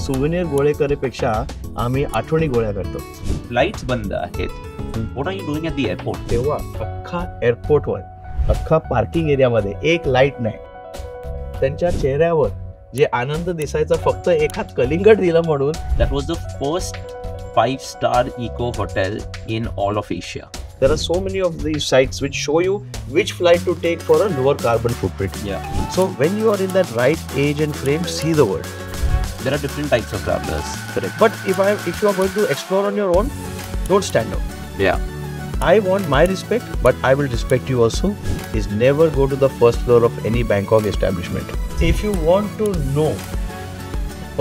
Souvenir गोळे करेपेक्षा आम्ही आठवणी गोळ्या करतो. फ्लाइट्स बंद आहेत. What are you doing at the airport? तेव्हा अख्खा एअरपोर्टवर, अख्खा पार्किंग एरियामध्ये एक लाईट नाही. त्यांच्या चेहऱ्यावर जे आनंद दिसायचा फक्त एखाद कलिंगड दिलं म्हणून. That was the first 5-star eco hotel in all of Asia. There are so many of these sites which show you which flight to take for a lower carbon footprint. Yeah. So when you are in that right age and frame, see the world. There are different types of travelers. Correct. But if you are going to explore on your own, don't stand out. Yeah. I want my respect, but I will respect you also. Is never go to the first floor of any Bangkok establishment. If you want to know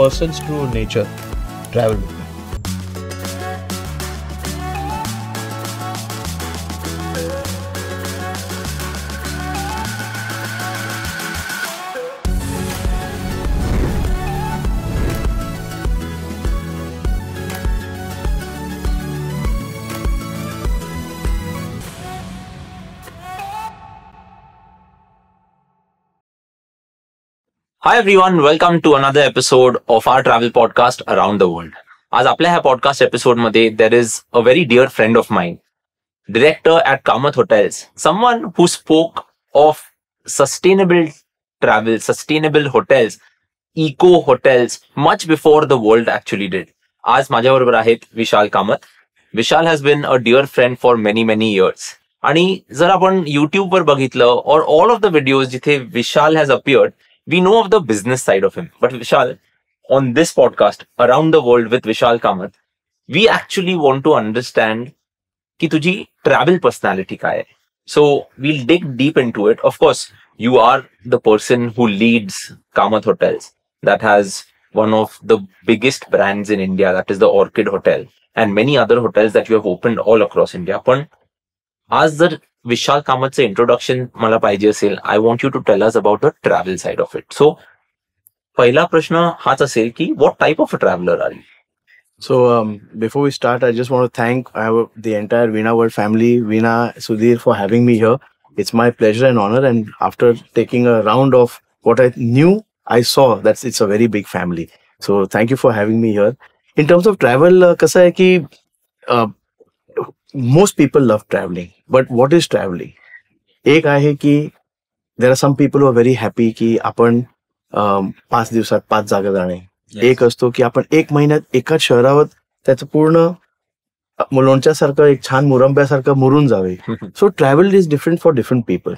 person's true nature, travel with me. Hi everyone, welcome to another episode of our travel podcast Around the World. आज आपल्या ह्या podcast episode मध्ये there is a very dear friend of mine, director at Kamath Hotels, someone who spoke of sustainable travel, sustainable hotels, eco hotels much before the world actually did. आज माझ्याबरोबर आहेत विशाल कामत. विशाल has been a dear friend for many years. आणि जर आपण YouTube वर बघितलं or all of the videos जिथे विशाल has appeared, we know of the business side of him. But Vishal, on this podcast, Around the World with Vishal Kamath, we actually want to understand ki tuji travel personality ka hai. So we'll dig deep into it. Of course, you are the person who leads Kamath Hotels. That has one of the biggest brands in India. That is the Orchid Hotel. And many other hotels that you have opened all across India. But आज जर विशाल कामतचं introduction मला पाहिजे असेल, I want you to tell us about the travel side of it. So पहिला प्रश्न हाच असेल की what type of a traveller are you? So before we start, I just want to thank the entire Veena World family, Veena, Sudhir, for having me here. It's my pleasure and honor. And after taking a round of what I knew, I saw that it's a very big family. So thank you for having me here. In terms of travel, कसं आहे की most people love traveling, but what is traveling? एक आहे की there are some people who are very happy की आपण 5 दिवसात 5 जागा जाणे. एक असतो की आपण 1 महिन्यात एकाच शहरावर त्याचं पूर्ण लोणच्यासारखं एक छान मुरंब्यासारखं मुरून जावे. So travel is different for different people.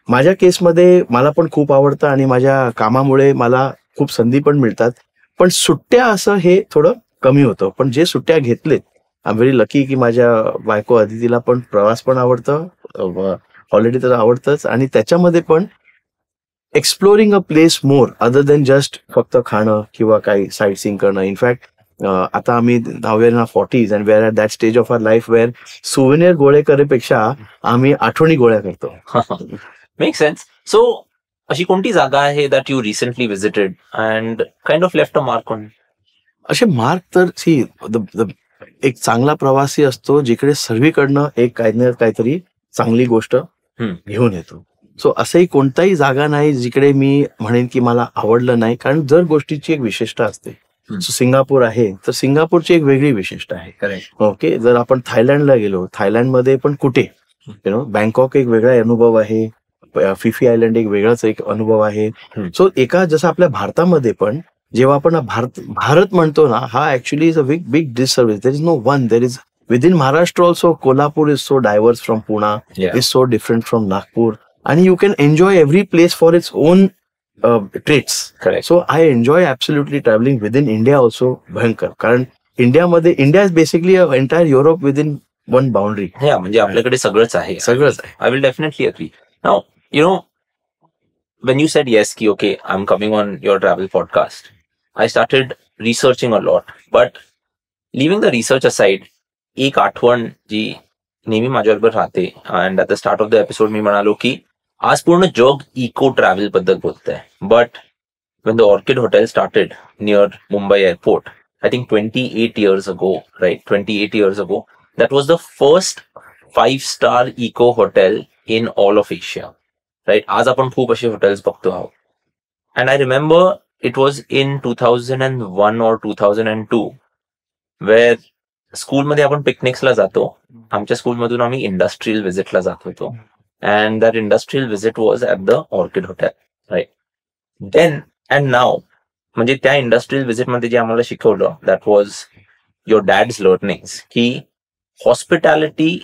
माझ्या केसमध्ये मला पण खूप आवडतं आणि माझ्या कामामुळे मला खूप संधी पण मिळतात. पण सुट्ट्या असं हे थोडं कमी होतं. पण जे सुट्ट्या घेतलेत, आय एम व्हेरी लकी की माझ्या बायको अदितीला पण प्रवास पण आवडतं, हॉलिडे तर आवडतंच, आणि त्याच्यामध्ये पण exploring a place more other than just फक्त खाणं किंवा काही साईट सीइंग करणं. इनफॅक्ट आता आम्ही now in 40s and where at that stage of our life where souvenir गोळे करेपेक्षा आम्ही आठवणी गोळ्या करतो. Make sense. सो अशी कोणती जागा आहे that you recently visited and kind of left a mark on? असे मार्क तर सी एक चांगला प्रवासी असतो जिकडे सर्वीकडनं एक काहीतरी चांगली गोष्ट घेऊन येतो. सो असंही कोणताही जागा नाही जिकडे मी म्हणेन की मला आवडलं नाही, कारण दर गोष्टीची एक विशेषता असते. सो सिंगापूर आहे तर सिंगापूरची एक वेगळी विशेषता आहे. करेक्ट. ओके. जर आपण थायलंडला गेलो, थायलंडमध्ये पण कुठे बँकॉक एक वेगळा अनुभव आहे, फिफी आयलंड एक वेगळाच एक अनुभव आहे. सो एका जसं आपल्या भारतामध्ये पण जेव्हा आपण भारत म्हणतो ना, हा actually is a big disservice. There is no one. There is within Maharashtra also, Kolhapur is so diverse from Pune, is so different from Nagpur, and you can enjoy every place for its own traits. Correct. So I enjoy absolutely traveling within India also. भयंकर, कारण India is basically an entire Europe within one boundary. म्हणजे आपल्याकडे सगळंच आहे. सगळंच आहे. I will definitely agree. Now, when you said yes, ki okay, I'm coming on your travel podcast, I started researching a lot. But leaving the research aside, एक आठवण जी नेहमी माझ्याबरोबर राहते, and at the start of the episode मी म्हणालो की आज पूर्ण जग इको ट्रॅव्हल बद्दल बोलत आहे. But when the Orchid Hotel started near Mumbai airport, I think 28 years ago, right? 28 years ago, that was the first 5-star eco hotel in all of Asia, right? आज आपण खूप असे हॉटेल्स बघतो आहोत. And I remember it was in 2001 or 2002 where स्कूलमध्ये आपण पिकनिक्सला जातो. आमच्या स्कूलमधून आम्ही इंडस्ट्रियल व्हिजिटला जात होतो. And that industrial visit was at the Orchid hotel, right. Then and now, म्हणजे त्या इंडस्ट्रियल व्हिजिटमध्ये जे आम्हाला शिकवलं that was your dad's learnings, की हॉस्पिटॅलिटी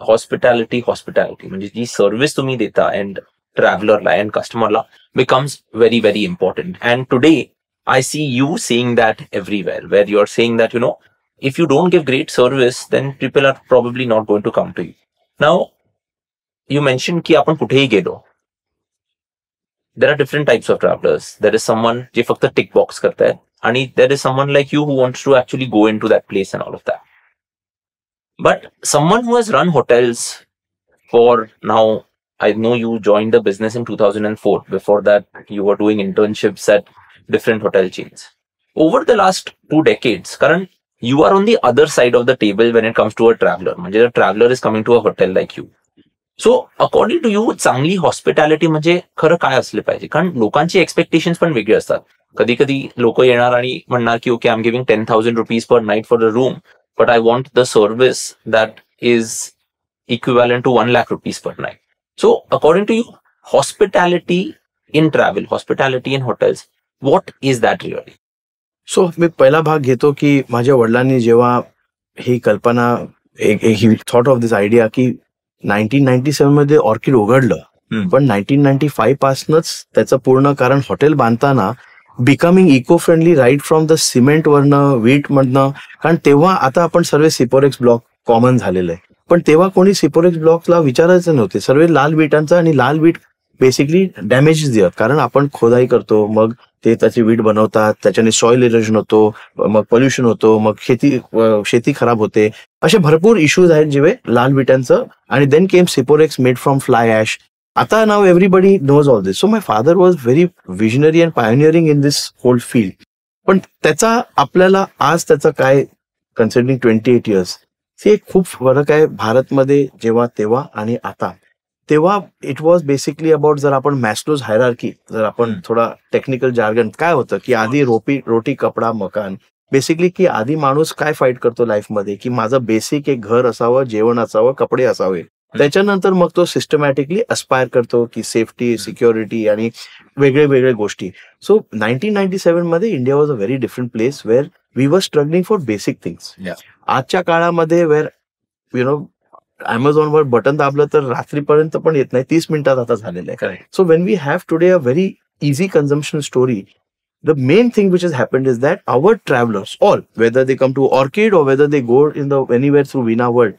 म्हणजे जी सर्व्हिस तुम्ही देता अँड ट्रॅव्हलरला अँड कस्टमरला becomes very, very important. And today, I see you saying that everywhere, where you're saying that, if you don't give great service, then people are probably not going to come to you. Now, you mentioned ki apan kuthehi gelo. There are different types of travelers. There is someone je fakta tick box karta hai, and there is someone like you who wants to actually go into that place and all of that. But someone who has run hotels for now, I know you joined the business in 2004. Before that, you were doing internships at different hotel chains. Over the last 2 decades, Karan, you are on the other side of the table when it comes to a traveler. म्हणजे a traveler is coming to a hotel like you. So, according to you, चांगली hospitality म्हणजे खरं काय असले पाहिजे? कारण लोकांची expectations पण वेगळे असतात. कधी कधी लोक येणार आणि म्हणणार की okay, I am giving 10,000 rupees per night for a room, but I want the service that is equivalent to 1 lakh rupees per night. So, according to you, hospitality in travel, hospitality in hotels, what is that really? So मी पहिला भाग घेतो की माझ्या वडिलांनी जेव्हा ही कल्पना ही थॉट ऑफ दिस आयडिया की 1997 मध्ये ऑर्किड उघडलं, पण 1995 पासूनच त्याचं पूर्ण कारण हॉटेल बांधताना becoming eco friendly right from the cement वरनं, वीट मधनं. कारण तेव्हा आता आपण सर्व सिपोरेक्स ब्लॉक कॉमन झालेलं आहे, पण तेव्हा कोणी सिपोरेक्स ब्लॉकला विचारायचं नव्हते. सर्व लाल विटांचा, आणि लाल वीट बेसिकली डॅमेज दिअर. कारण आपण खोदाई करतो, मग ते त्याची वीट बनवतात, त्याच्याने सॉइल इरोजन होतो, मग पोल्युशन होतो, मग शेती खराब होते. असे भरपूर इश्यूज आहेत जे लाल विटांचं. आणि then came Siporex made from fly ash. आता नाव everybody knows all this. So my father was very visionary and pioneering in this whole field. पण त्याचा आपल्याला आज त्याचा काय, कन्सिडरिंग 28 years, ते खूप फरक आहे भारतमध्ये जेव्हा तेव्हा आणि आता. तेव्हा इट वॉज बेसिकली अबाउट, जर आपण मॅस्लोज हायरार्की, जर आपण थोडा टेक्निकल जार्गन, काय होतं की आधी रोटी कपडा मकान, बेसिकली की आधी माणूस काय फाईट करतो लाईफमध्ये की माझं बेसिक एक घर असावं, जेवण असावं, कपडे असावे. त्याच्यानंतर मग तो सिस्टमॅटिकली अस्पायर करतो की सेफ्टी, सिक्युरिटी आणि वेगळे गोष्टी. सो 1997 मध्ये India was a very different place where we were struggling for basic things. आजच्या काळामध्ये वेअर अमेझॉनवर बटन दाबलं तर रात्रीपर्यंत पण येत नाही, 30 मिनिटात आता झालेलं आहे. So when we have today a very easy consumption story, the main thing which has happened is that our travelers, all, whether they come to Orchid or whether they go in the anywhere through Veena World,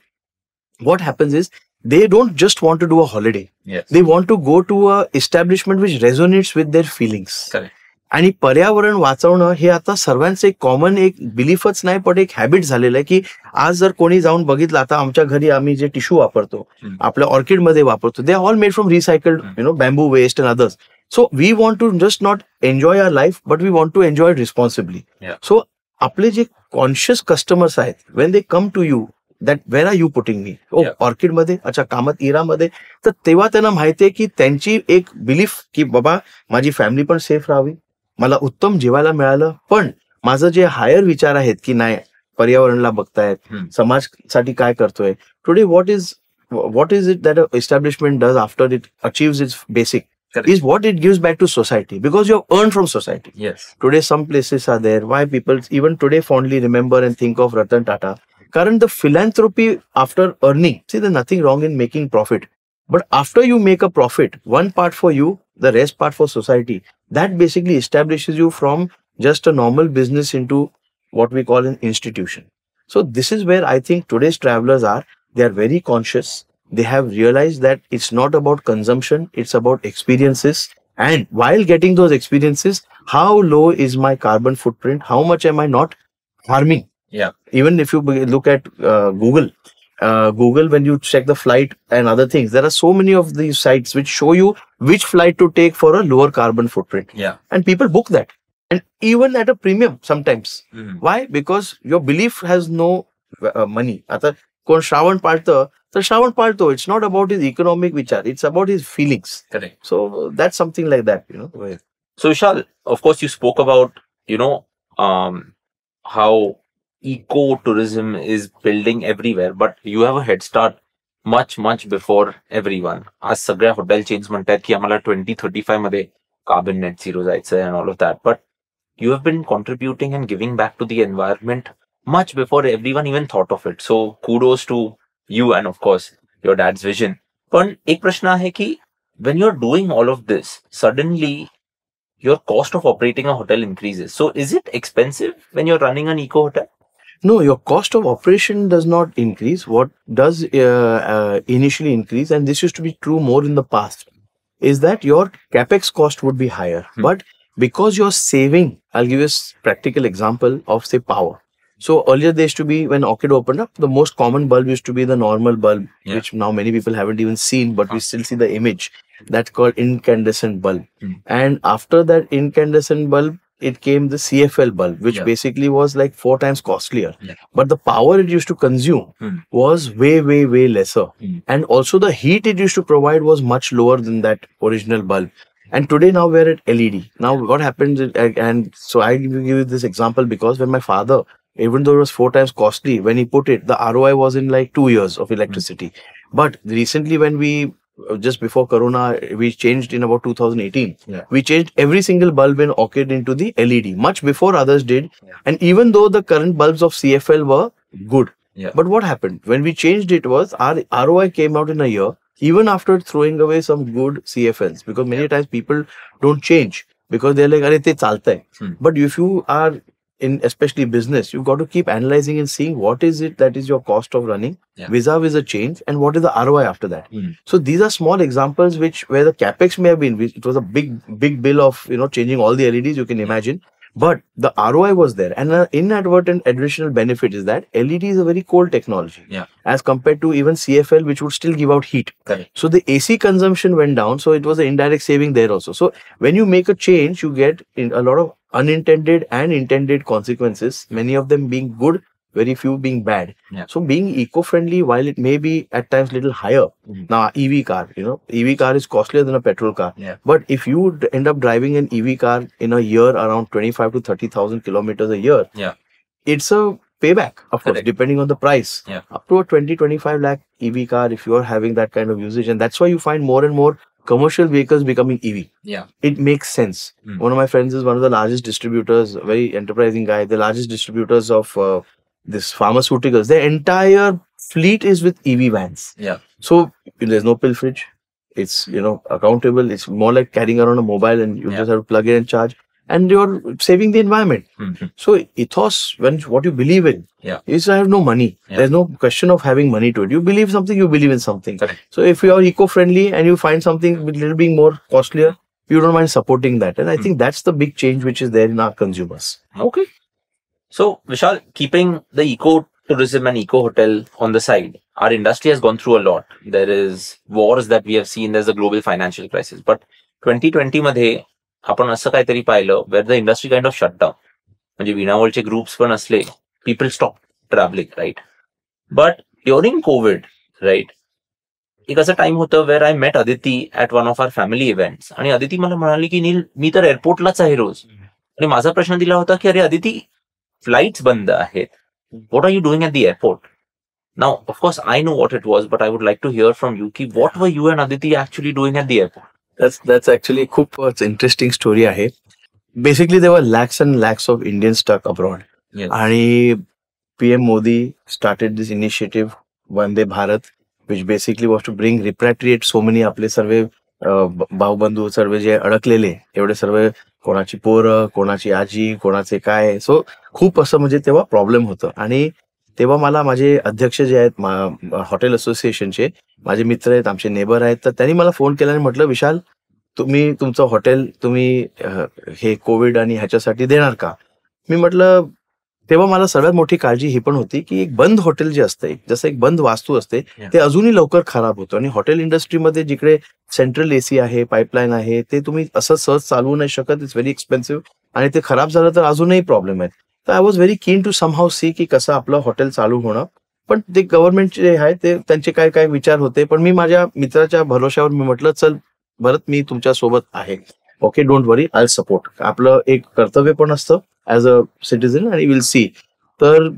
what happens is they don't just want to do a holiday. Yes. They want to go to a establishment which resonates with their feelings. Correct. आणि पर्यावरण वाचवणं हे आता सर्वांचं एक common एक बिलीफच नाही, पण एक habit झालेलं आहे. की आज जर कोणी जाऊन बघितलं, आता आमच्या घरी आम्ही जे टिश्यू वापरतो, आपल्या ऑर्किडमध्ये वापरतो, they are all made from recycled bamboo waste and others. So we want to just not enjoy our life, but we want to enjoy it responsibly. Yeah. So आपले जे कॉन्शियस कस्टमर्स आहेत, when they come to you, that where are you putting me? Oh, orchid मध्ये, अच्छा कामत इरामध्ये, तर तेव्हा त्यांना माहितीये की त्यांची एक बिलीफ की बाबा माझी फॅमिली पण सेफ राहावी, मला उत्तम जेवायला मिळालं, पण माझं जे हायर विचार आहेत की नाही पर्यावरणला बघतायत, समाजासाठी काय करतोय. Today what is it that an establishment does after it achieves its basic? Correct. Is what it gives back to society, because you have earned from society. Yes. Today some places are there why people even today fondly remember and think of Ratan Tata. Current the philanthropy after earning, see there's nothing wrong in making profit, but after you make a profit, one part for you, the rest part for society, that basically establishes you from just a normal business into what we call an institution. So this is where I think today's travelers are. They are very conscious. They have realized that it's not about consumption, it's about experiences. And while getting those experiences, how low is my carbon footprint? How much am I not harming? Yeah. Even if you look at Google, when you check the flight and other things, there are so many of these sites which show you which flight to take for a lower carbon footprint. Yeah. And people book that. And even at a premium sometimes. Why? Because your belief has no money. आता कोण श्रावण पाळतं तर श्रावण पाळतो. It's not about his economic विचार, it's about his feelings. Correct. So that's something like that, So Vishal, of course, you spoke about, how eco-tourism is building everywhere, but you have a head start much before everyone. आज सगळ्या hotel chains म्हणतात की आम्हाला 2035 मध्ये carbon net zero जायचंय and all of that. But you have been contributing and giving back to the environment much before everyone even thought of it. So kudos to you and of course your dad's vision. पण एक प्रश्न आहे की when you're doing all of this, suddenly your cost of operating a hotel increases. So is it expensive when you're running an eco hotel? No, your cost of operation does not increase. What does initially increase, and this used to be true more in the past, is that your capex cost would be higher. But because you're saving, I'll give you a practical example of, say, power. So earlier there used to be, when Orchid opened up, the most common bulb used to be the normal bulb, which now many people haven't even seen, but we still see the image. That's called incandescent bulb. And after that incandescent bulb, it came the CFL bulb, which basically was like 4 times costlier. But the power it used to consume was way lesser. And also the heat it used to provide was much lower than that original bulb. And today now we're at LED. Now what happens, and so I give you this example because when my father, even though it was 4 times costly, when he put it, the ROI was in like 2 years of electricity. But recently when we, just before Corona, we changed in about 2018. We changed every single bulb in Orchid into the LED, much before others did. And even though the current bulbs of CFL were good. But what happened? When we changed it was, our ROI came out in a year, even after throwing away some good CFLs. Because many times people don't change because they're like, "Arey, te chalta hai." But if you are in especially business, you've got to keep analyzing and seeing what is it that is your cost of running vis-a-vis a change and what is the ROI after that. So these are small examples where the capex may have been, it was a big bill of changing all the LEDs you can imagine, but the ROI was there. And an inadvertent additional benefit is that LED is a very cold technology as compared to even CFL, which would still give out heat. So the AC consumption went down, so it was an indirect saving there also. So when you make a change, you get a lot of unintended and intended consequences, many of them being good, very few being bad. So being eco-friendly, while it may be at times little higher, now EV car, EV car is costlier than a petrol car. But if you end up driving an EV car in a year around 25 to 30,000 kilometers a year, it's a payback, of course, depending on the price. Up to a 20-25 lakh EV car if you are having that kind of usage. And that's why you find more and more commercial vehicles becoming EV. It makes sense. One of my friends is one of the largest distributors, very enterprising guy, the largest distributors of this pharmaceuticals. Their entire fleet is with EV vans. So there's no pilferage. It's, accountable. It's more like carrying around a mobile and you just have to plug in and charge. And you're saving the environment. So ethos, what you believe in, is I have no money. There's no question of having money to it. You believe something, you believe in something. So if you are eco-friendly and you find something with little being more costlier, you don't mind supporting that. And I think that's the big change which is there in our consumers. Okay. So Vishal, keeping the eco-tourism and eco-hotel on the side, our industry has gone through a lot. There is wars that we have seen. There's a global financial crisis. But 2020 मध्ये आपण असं काहीतरी पाहिलं where the industry kind of shut down. म्हणजे विनावळचे groups पण असले, people stopped traveling, right? But during COVID, right, एक असं टाइम होतं where I met Aditi at one of our family events. आणि अदिती मला म्हणाली की नील, मी तर एअरपोर्टलाच आहे रोज. आणि माझा प्रश्न दिला होता की अरे अदिती, फ्लाइट्स बंद आहेत. What are you doing at the airport? Now, of course, I know what it was, but I would like to hear from you ki what were you and Aditi actually doing at the airport? That's actually खूप interesting story आहे. Basically, there were lakhs and lakhs of Indians stuck abroad. आणि PM Modi started this initiative, Vande Bharat, which basically was to bring, repatriate so many आपले सर्व भाऊबंधू सर्व जे अडकलेले, एवढे सर्व कोणाची पोरं, कोणाची आजी, कोणाचे काय. सो खूप असं म्हणजे तेव्हा प्रॉब्लेम होतं. आणि तेव्हा मला माझे अध्यक्ष जे आहेत हॉटेल असोसिएशनचे, माझे मित्र आहेत, आमचे नेबर आहेत, तर त्यांनी मला फोन केला आणि म्हटलं, विशाल, तुम्ही तुमचं हॉटेल तुम्ही हे कोविड आणि ह्याच्यासाठी देणार का? मी म्हटलं, तेव्हा मला सगळ्यात मोठी काळजी ही पण होती की एक बंद हॉटेल जे असते, जसं एक बंद वास्तू असते, ते अजूनही लवकर खराब होतं. आणि हॉटेल इंडस्ट्रीमध्ये जिकडे सेंट्रल एसी आहे, पाईपलाईन आहे, ते तुम्ही असं सहज चालवू नाही शकत. It's very expensive. आणि ते खराब झालं तर अजूनही प्रॉब्लेम आहेत. तर I was very keen to somehow see की कसं आपलं हॉटेल चालू होणं. पण ते गव्हर्नमेंट जे आहे ते त्यांचे काय काय विचार होते. पण मी माझ्या मित्राच्या भरोश्यावर मी म्हटलं, चल भरत, मी तुमच्या सोबत आहे. Okay don't worry I support. आपलं एक कर्तव्य पण असतं ऍज अ सिटीझन आणि विल सी. तर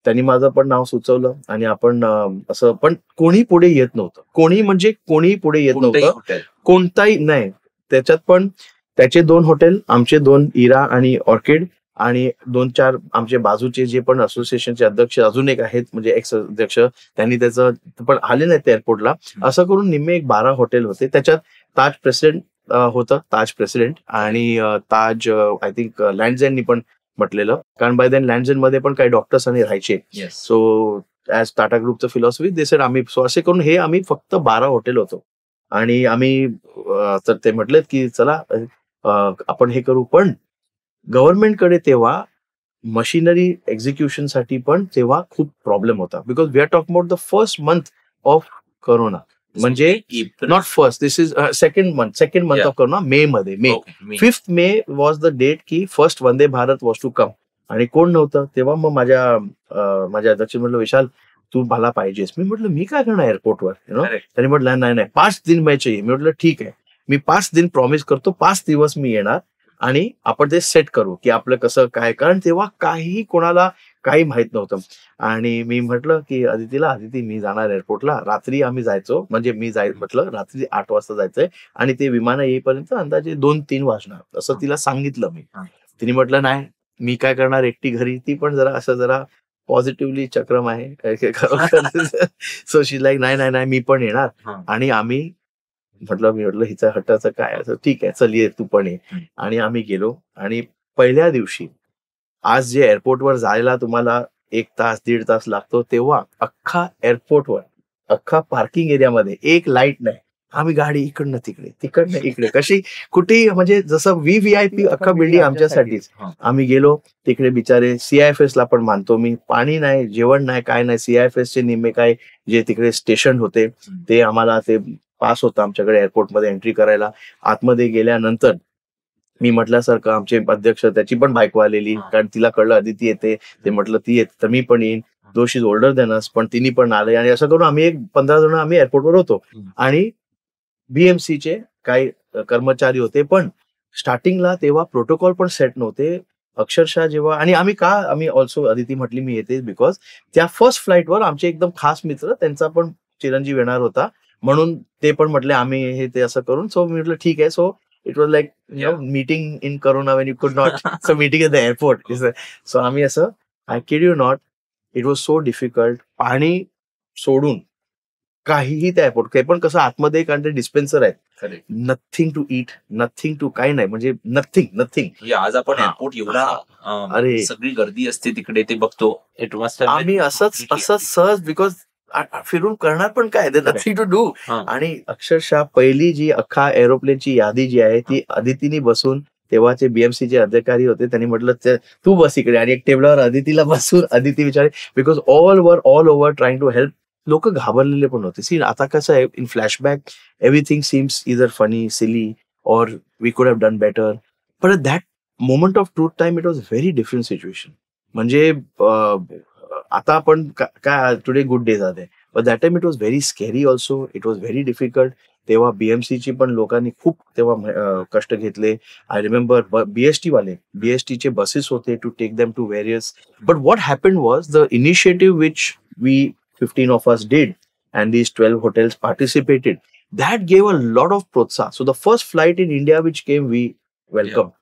त्यांनी माझं पण नाव सुचवलं आणि आपण असं, पण कोणी पुढे येत नव्हतं. कोणी म्हणजे कोणी पुढे येत कोणतंही नव्हतं, हॉटेल कोणताही नाही. त्याच्यात पण त्याचे 2 हॉटेल, आमचे 2 इरा आणि ऑर्किड, आणि 2-4 आमचे बाजूचे जे पण असोसिएशनचे अध्यक्ष अजून एक आहेत, म्हणजे एक्स अध्यक्ष, त्यांनी त्याचं पण आले नाहीत एअरपोर्टला. असं करून निम्मे एक 12 हॉटेल होते. त्याच्यात ताज प्रेसिडेंट होतं, ताज प्रेसिडेंट, आणि ताज आय थिंक लँडझेननी पण म्हटलेलं, कारण बाय देन लँडझेन मध्ये पण काही डॉक्टर्स आणि राहायचे. सो ऍज टाटा ग्रुपचं फिलॉसॉफी दे सेड आम्ही, सो असे करून हे आम्ही फक्त 12 हॉटेल होतो. आणि आम्ही तर ते म्हटलेत की चला आपण हे करू. पण गव्हर्नमेंटकडे तेव्हा मशिनरी एक्झिक्युशन साठी पण तेव्हा खूप प्रॉब्लेम होता, because we are talk about the first month of corona. म्हणजे not first, this is second month of corona. May मध्ये, May 5th May was the date की first Vande Bharat was to come. आणि कोण नव्हतं तेव्हा. मग माझ्या अध्यक्ष म्हटलं, विशाल तू मला पाहिजेस. मी म्हटलं मी काय करणार एअरपोर्टवर, त्यांनी म्हटलं नाही 5 दिन मैं चाहिए. मी म्हटलं ठीक आहे, मी 5 दिन प्रॉमिस करतो, 5 दिवस मी येणार आणि आपण ते सेट करू की आपलं कसं काय. कारण तेव्हा काही कोणाला काही माहित नव्हतं. आणि मी म्हटलं की अदिती मी जाणार एअरपोर्टला. रात्री आम्ही जायचो, म्हणजे मी म्हटलं रात्री 8 वाजता जायचंय आणि ते विमान येईपर्यंत अंदाजे 2-3 वाजणार, असं तिला सांगितलं मी. तिने म्हटलं नाही मी काय करणार एकटी घरी. ती पण जरा पॉझिटिव्हली चक्रम आहे सो शी लाईक नाही मी पण येणार. आणि मी म्हटलं हिचा हट्टाचं काय, असं ठीक आहे चल ये तू पण ये. आणि आम्ही गेलो. आणि पहिल्या दिवशी, आज जे एअरपोर्टवर जायला तुम्हाला 1 तास 1.5 तास लागतो, तेव्हा अख्खा एअरपोर्टवर, अख्खा पार्किंग एरियामध्ये एक लाईट नाही. आम्ही गाडी इकडनं तिकडनं इकडे, कशी कुठेही, म्हणजे जसं VIP अख्खा बिल्डिंग आमच्यासाठीच. आम्ही गेलो तिकडे, बिचारे CIFS ला पण मानतो मी, पाणी नाही, जेवण नाही, काय नाही. CIFS चे निम्मे काय जे तिकडे स्टेशन होते ते आम्हाला, ते पास होतं आमच्याकडे एअरपोर्टमध्ये एंट्री करायला. आतमध्ये गेल्यानंतर मी म्हटल्यासारखं आमचे अध्यक्ष, त्याची पण बायको आलेली, कारण तिला कळलं अदिती येते. ते म्हटलं ती येते तर मी पण येईन, दो she is older than us, पण तिने पण आले. आणि असं करून आम्ही एक 15 जण आम्ही एअरपोर्टवर होतो. आणि BMCचे काही कर्मचारी होते, पण स्टार्टिंगला तेव्हा प्रोटोकॉल पण सेट नव्हते अक्षरशः. जेव्हा, आणि आम्ही ऑल्सो, अदिती म्हटली मी येते, बिकॉज त्या फर्स्ट फ्लाईटवर आमचे एकदम खास मित्र, त्यांचा पण चिरंजीव येणार होता, म्हणून ते पण म्हटले आम्ही हे ते असं करून. सो मी म्हटलं ठीक आहे. So it was like meeting in corona when you could not, so meeting at the airport. So आम्ही असं, I kid you not, it was so difficult. पाणी सोडून काहीही त्या एअरपोर्ट, काही पण कसं आतमध्ये, कारण ते डिस्पेन्सर आहेत, nothing to it, nothing to, काही नाही, म्हणजे नथिंग. आज आपण एअरपोर्ट एवढा, अरे सगळी गर्दी असते तिकडे, ते बघतो. इट मस्ट हॅव, आम्ही असंच सहज, बिकॉज फिरून करणार पण काय, नथिंग टू डू. आणि अक्षरशः पहिली जी अख्खा एरोप्लेनची यादी जी आहे ती अदितीने बसून, तेव्हाचे BMCचे अधिकारी होते, त्यांनी म्हटलं तू बस इकडे, आणि एक टेबलावर अदितीला बसून, Aditi Vichare, because all over trying to help. लोक घाबरलेले पण होते. सी आता कसं आहे, in flashback everything seems either funny, silly, और we could have done better. But at that moment of truth time it was very different situation. म्हणजे आता आपण काय, today good days are there, but that time it was very scary also, it was very difficult. तेव्हा BMCची पण लोकांनी खूप तेव्हा कष्ट घेतले. आय रिमेंबर BSTचे बसेस होते to take them to various. But what happened was the initiative which we 15 of us did, and these 12 hotels participated. That gave a lot of protsa. So the first flight in India which came, we welcomed.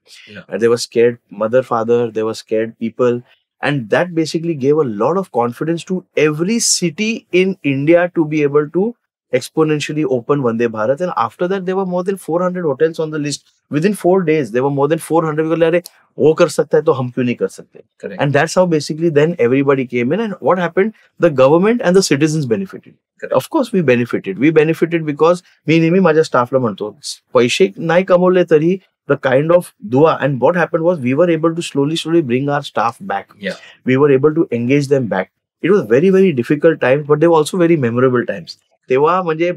And they were scared mother, father, they were scared people. And that basically gave a lot of confidence to every city in India to be able to exponentially open Vande Bharat. And after that, there were more than 400 hotels on the list. Within 4 days, there were more than 400. Because वो कर सकता है तो हम क्यों नहीं कर सकते? And that's how basically then everybody came in. And what happened? The government and the citizens benefited. Correct. Of course, we benefited. We benefited because मी नेहमी माझ्या स्टाफला म्हणतो, पैसे नाही कमवले तरी the kind of dua, and what happened was we were able to slowly bring our staff back. We were able to engage them back. It was very, very difficult times, but they were also very memorable times. तेव्हा म्हणजे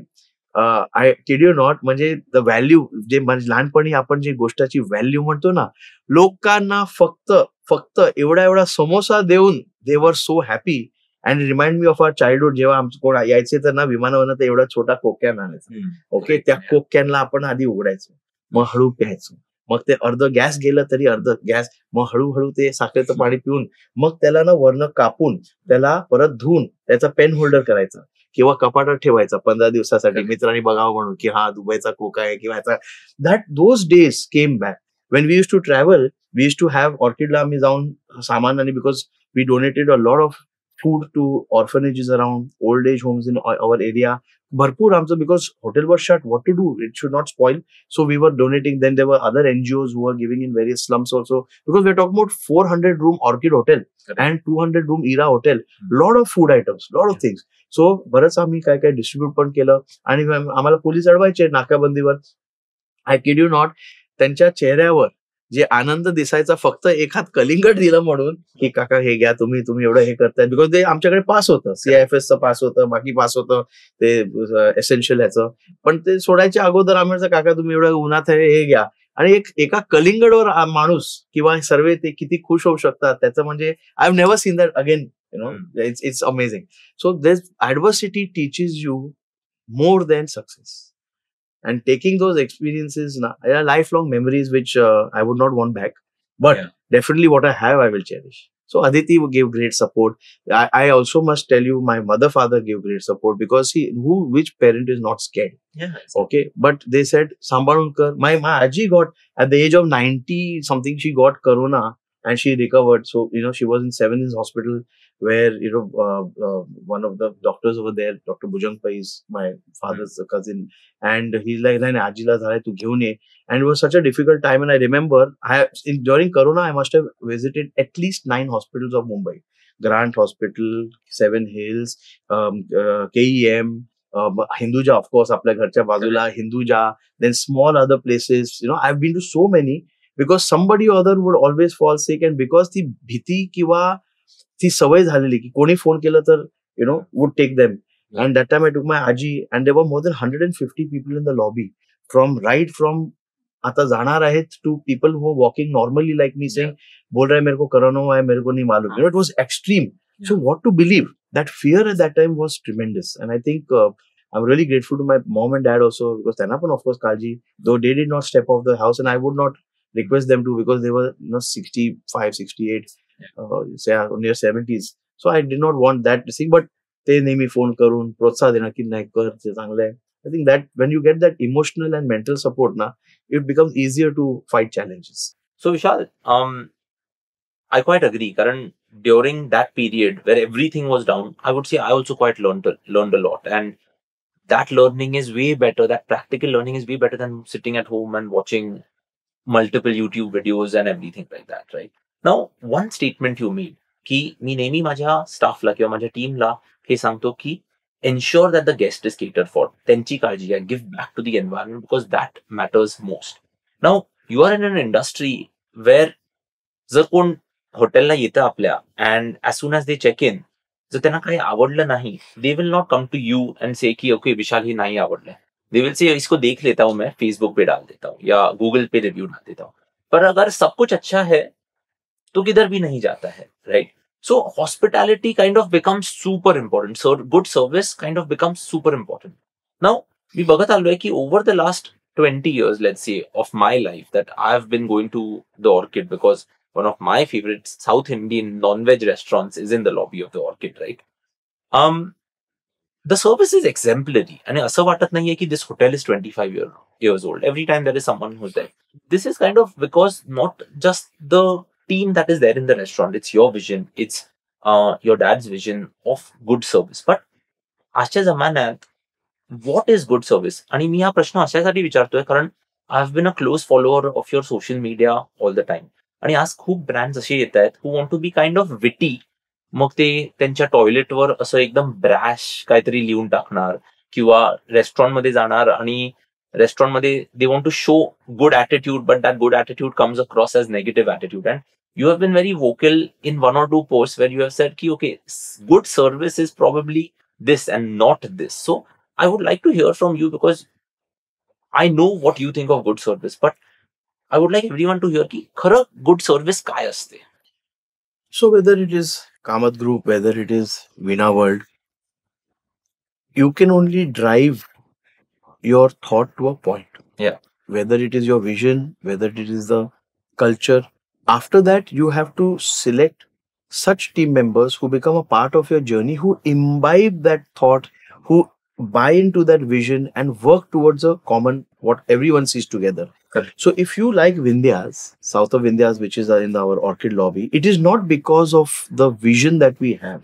आय kid you not, म्हणजे the value, जे लहानपणी आपण जे गोष्टाची value म्हणतो ना, लोकांना फक्त एवढा समोसा देऊन they were so happy. And remind me of our childhood, जेव्हा आमचं कोण यायचे तर ना विमानावरनं, तर एवढा छोटा कोक कॅन आणायचा. ओके, त्या कोक कॅनला आपण आधी उघडायचो, मग हळू प्यायचो, मग ते अर्ध गॅस गेलं तरी अर्ध गॅस, मग हळूहळू ते साखरेचं पाणी पिऊन मग त्याला ना वरनं कापून त्याला परत धुवून त्याचा पेन होल्डर करायचा किंवा कपाटात ठेवायचा 15 दिवसासाठी मित्रांनी बघावं म्हणून की हा दुबईचा कोक आहे किंवा ह्याचा. That those days came back when we use to travel. We use to have ऑर्किडला आम्ही जाऊन सामान, आणि because we donated a lot of food to orphanages around, old age homes in our area. भरपूर आमचं, because hotel was shut, what to do? It should not spoil. So we were donating. Then there were other NGOs who were giving in various slums also, because we're talking about 400 room Orchid Hotel and 200 room Era Hotel. Lot of food items, lot of things. So बरंच आम्ही काय काय distribute पण केलं. आणि आम्हाला police अडवायचे नाकाबंदीवर. आय किड यू नॉट, त्यांच्या चेहऱ्यावर जे आनंद दिसायचा फक्त एखाद कलिंगड दिलं म्हणून की काका हे घ्या, तुम्ही एवढं हे करताय. बिकॉज ते आमच्याकडे पास होतं, CIFSचं पास होतं, बाकी पास होतं ते एसेन्शियल ह्याचं. पण ते सोडायच्या अगोदर आम्ही काका तुम्ही एवढं उन्हात आहे हे घ्या. आणि एका कलिंगडवर माणूस किंवा सर्व ते किती खुश होऊ शकतात त्याचं म्हणजे I have never seen that again. It's amazing. So this adversity teaches you more than success, and taking those experiences are lifelong memories which I would not want back, but definitely what I have I will cherish. So Aditi gave great support. I also must tell you my mother father gave great support, because which parent is not scared? Okay, but they said Sambalun kar. My aji got at the age of 90 something, she got corona and she recovered. So she was in Seven Hospital, where one of the doctors over there, Dr. Bujangpai, is my father's cousin, and he's like, "Nahi, ajila zalay, tu gheun ye." And it was such a difficult time, and I remember during Corona I must have visited at least 9 hospitals of Mumbai. Grant Hospital, Seven Hills, KEM, Hinduja, of course, आपल्या घरच्या बाजूला Hinduja, then small other places. I've been to so many, because somebody or other would always fall sick, and because ती भीती किंवा ती सवय झालेली की कोणी फोन केलं तर would take them. And that time I took my aji, and there were more than 150 people in the lobby, from आता जाणार आहेत to people who were walking normally like me, saying बोल रहा है मेरे को कोरोना हुआ है, मेरे को नहीं मालूम. It was extreme. So what to believe? That fear at that time was tremendous, and I think I'm really grateful to my mom and dad also, because त्यांना पण of course काळजी, though they did not step off the house, and I would not request them to, because they were 65, 68, say in their 70s. So I did not want that thing, but ते नेहमी phone करून प्रोत्साहन देणं की नाही कर, ते चांगलं आहे. I think that when you get that emotional and mental support it becomes easier to fight challenges. So Vishal, I quite agree. Karan, during that period where everything was down, I would say I also quite learned a lot, and that learning is way better. That practical learning is way better than sitting at home and watching multiple YouTube videos and everything like that, right? Now, one statement you made, की मी नेहमी माझ्या स्टाफला किंवा माझ्या टीमला हे सांगतो की ensure that the guest is catered for. त्यांची काळजी घ्या, give back to the environment, because that matters most. Now, you are in an industry where जर कोण हॉटेलला येतं आपल्या, and as soon as they check in, जर त्यांना काही आवडलं नाही, they will not come to you and say की okay विशाल हे नाही आवडलंय. They will say इसको देख लेता हूं मैं, Facebook पे डाल देता हूं या Google पे रिव्यू डाल देता हूं. पर अगर सब कुछ अच्छा है तो किधर भी नहीं जाता है, right? So hospitality kind of becomes super important. So good service kind of becomes super important. Now, we बघत आलोय की over the last 20 years, let's say, of my life, that I've been going to the Orchid, because one of my favorite South Indian non-veg restaurants is in the lobby of the Orchid, right? The service is exemplary. And असं वाटत नाहीये की this hotel is 25 years old. Every time there is someone who's there. This is kind of because not just the team that is there in the restaurant, it's your vision, it's your dad's vision of good service. But आजच्या जमान्यात what is good service? आणि मी हा प्रश्न अशासाठी विचारतोय कारण I have been a close follower of your social media all the time. आणि आज खूप ब्रँड्स असे येत आहेत who want to be kind of witty. मग ते त्यांच्या टॉयलेटवर असं एकदम ब्रॅश काहीतरी लिहून टाकणार, किंवा रेस्टॉरंटमध्ये जाणार आणि रेस्टॉरंटमध्ये they want to show good attitude, but that good attitude comes across as negative attitude. And you have been very vocal in one or two posts where you have said ki okay, good service is probably this and not this. So I would like to hear from you, because I know what you think of good service, but I would like everyone to hear ki khara good service काय असते. So whether it is Kamath Group, whether it is Veena World, you can only drive your thought to a point. Yeah. whether it is your vision, whether it is the culture. After that, you have to select such team members who become a part of your journey, who imbibe that thought, who buy into that vision and work towards a common what everyone sees together. Correct. So if you like Vindhyas, south of Vindhyas, which is in our Orchid lobby, it is not because of the vision that we have.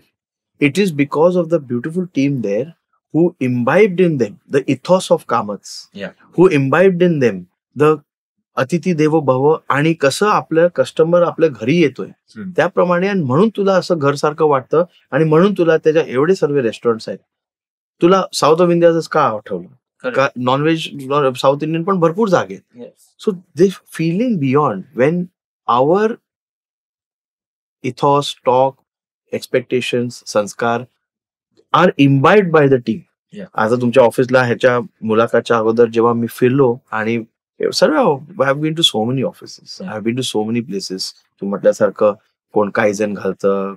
It is because of the beautiful team there who imbibed in them the ethos of Kamats, Yeah. who imbibed in them the अतिथी देवो भव आणि कसं आपलं customer आपल्या घरी येतोय त्याप्रमाणे. आणि म्हणून तुला असं घर सारखं वाटतं आणि म्हणून तुला त्याच्या एवढे सर्व रेस्टॉरंट्स आहेत. तुला साऊथ ऑफ इंडियाच का आठवलं का? नॉनव्हेज साऊथ इंडियन पण भरपूर जागे आहेत. So the feeling beyond when our ethos talk expectations sanskar are imbibed by the team. आता तुमच्या ऑफिसला ह्याच्या मुलाखतच्या अगोदर जेव्हा मी फिरलो आणि सर्व I have been to so many offices, I have been to so many places. तू म्हटल्यासारखं कोण काय जण घालतं,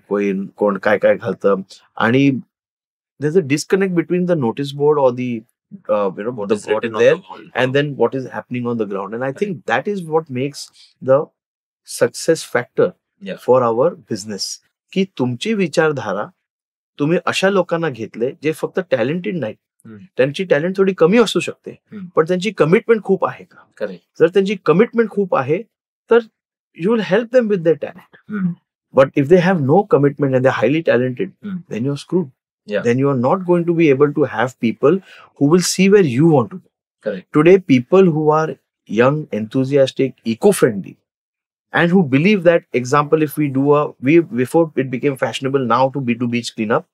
कोण काय काय घालतं आणि there is a disconnect between the notice board और the what is there and then what is happening on the ground. And I think that is what makes the success factor for our business. की तुमची विचारधारा तुम्ही अशा लोकांना घेतले जे फक्त talented नाहीत, त्यांची टॅलेंट थोडी कमी असू शकते पण त्यांची कमिटमेंट खूप आहे का? जर त्यांची कमिटमेंट खूप आहे तर you will help them with their talent. But if they have no commitment and they are highly talented, then you are screwed. Then you are not going to be able to have people who will see where you want to go. Correct. Today, people who are young, enthusiastic, eco-friendly, and who believe that, example, if we do before it became fashionable now to do beach cleanup,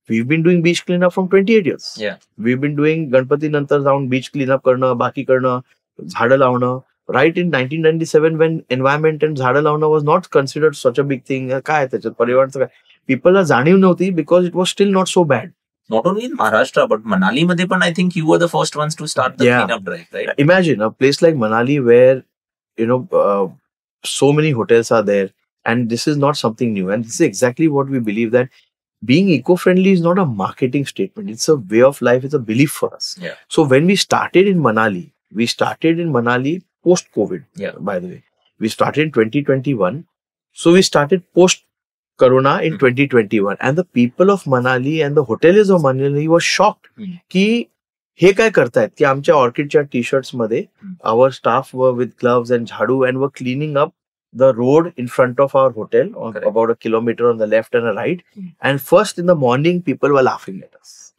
we've been doing beach cleanup from 28 years. Yeah. We've been doing Ganpati nantar जाऊन beach cleanup करणं, बाकी करणं, झाडं लावणं. Right in 1997, when environment and झाडं लावणं was not considered such a big thing, काय त्याच्यात पर्यावरणाचं काय, पीपलला जाणीव नव्हती because it was still not so bad. Not only in Maharashtra, but Manali मध्ये पण I think you were the first ones to start the cleanup drive, right? Imagine a place like Manali where, so many hotels are there and this is not something new. And this is exactly what we believe, that being eco-friendly is not a marketing statement. It's a way of life. It's a belief for us. Yeah. So when we started in Manali post-COVID, by the way. We started in 2021. So we started post-Corona in 2021. And the people of Manali and the hoteliers of Manali were shocked की हे काय करतायत की आमच्या ऑर्किडच्या T-shirts मध्ये our staff were with gloves and झाडू and were cleaning up the road in front of our hotel about a kilometer on the left and a right. And first in the morning, people were laughing at us.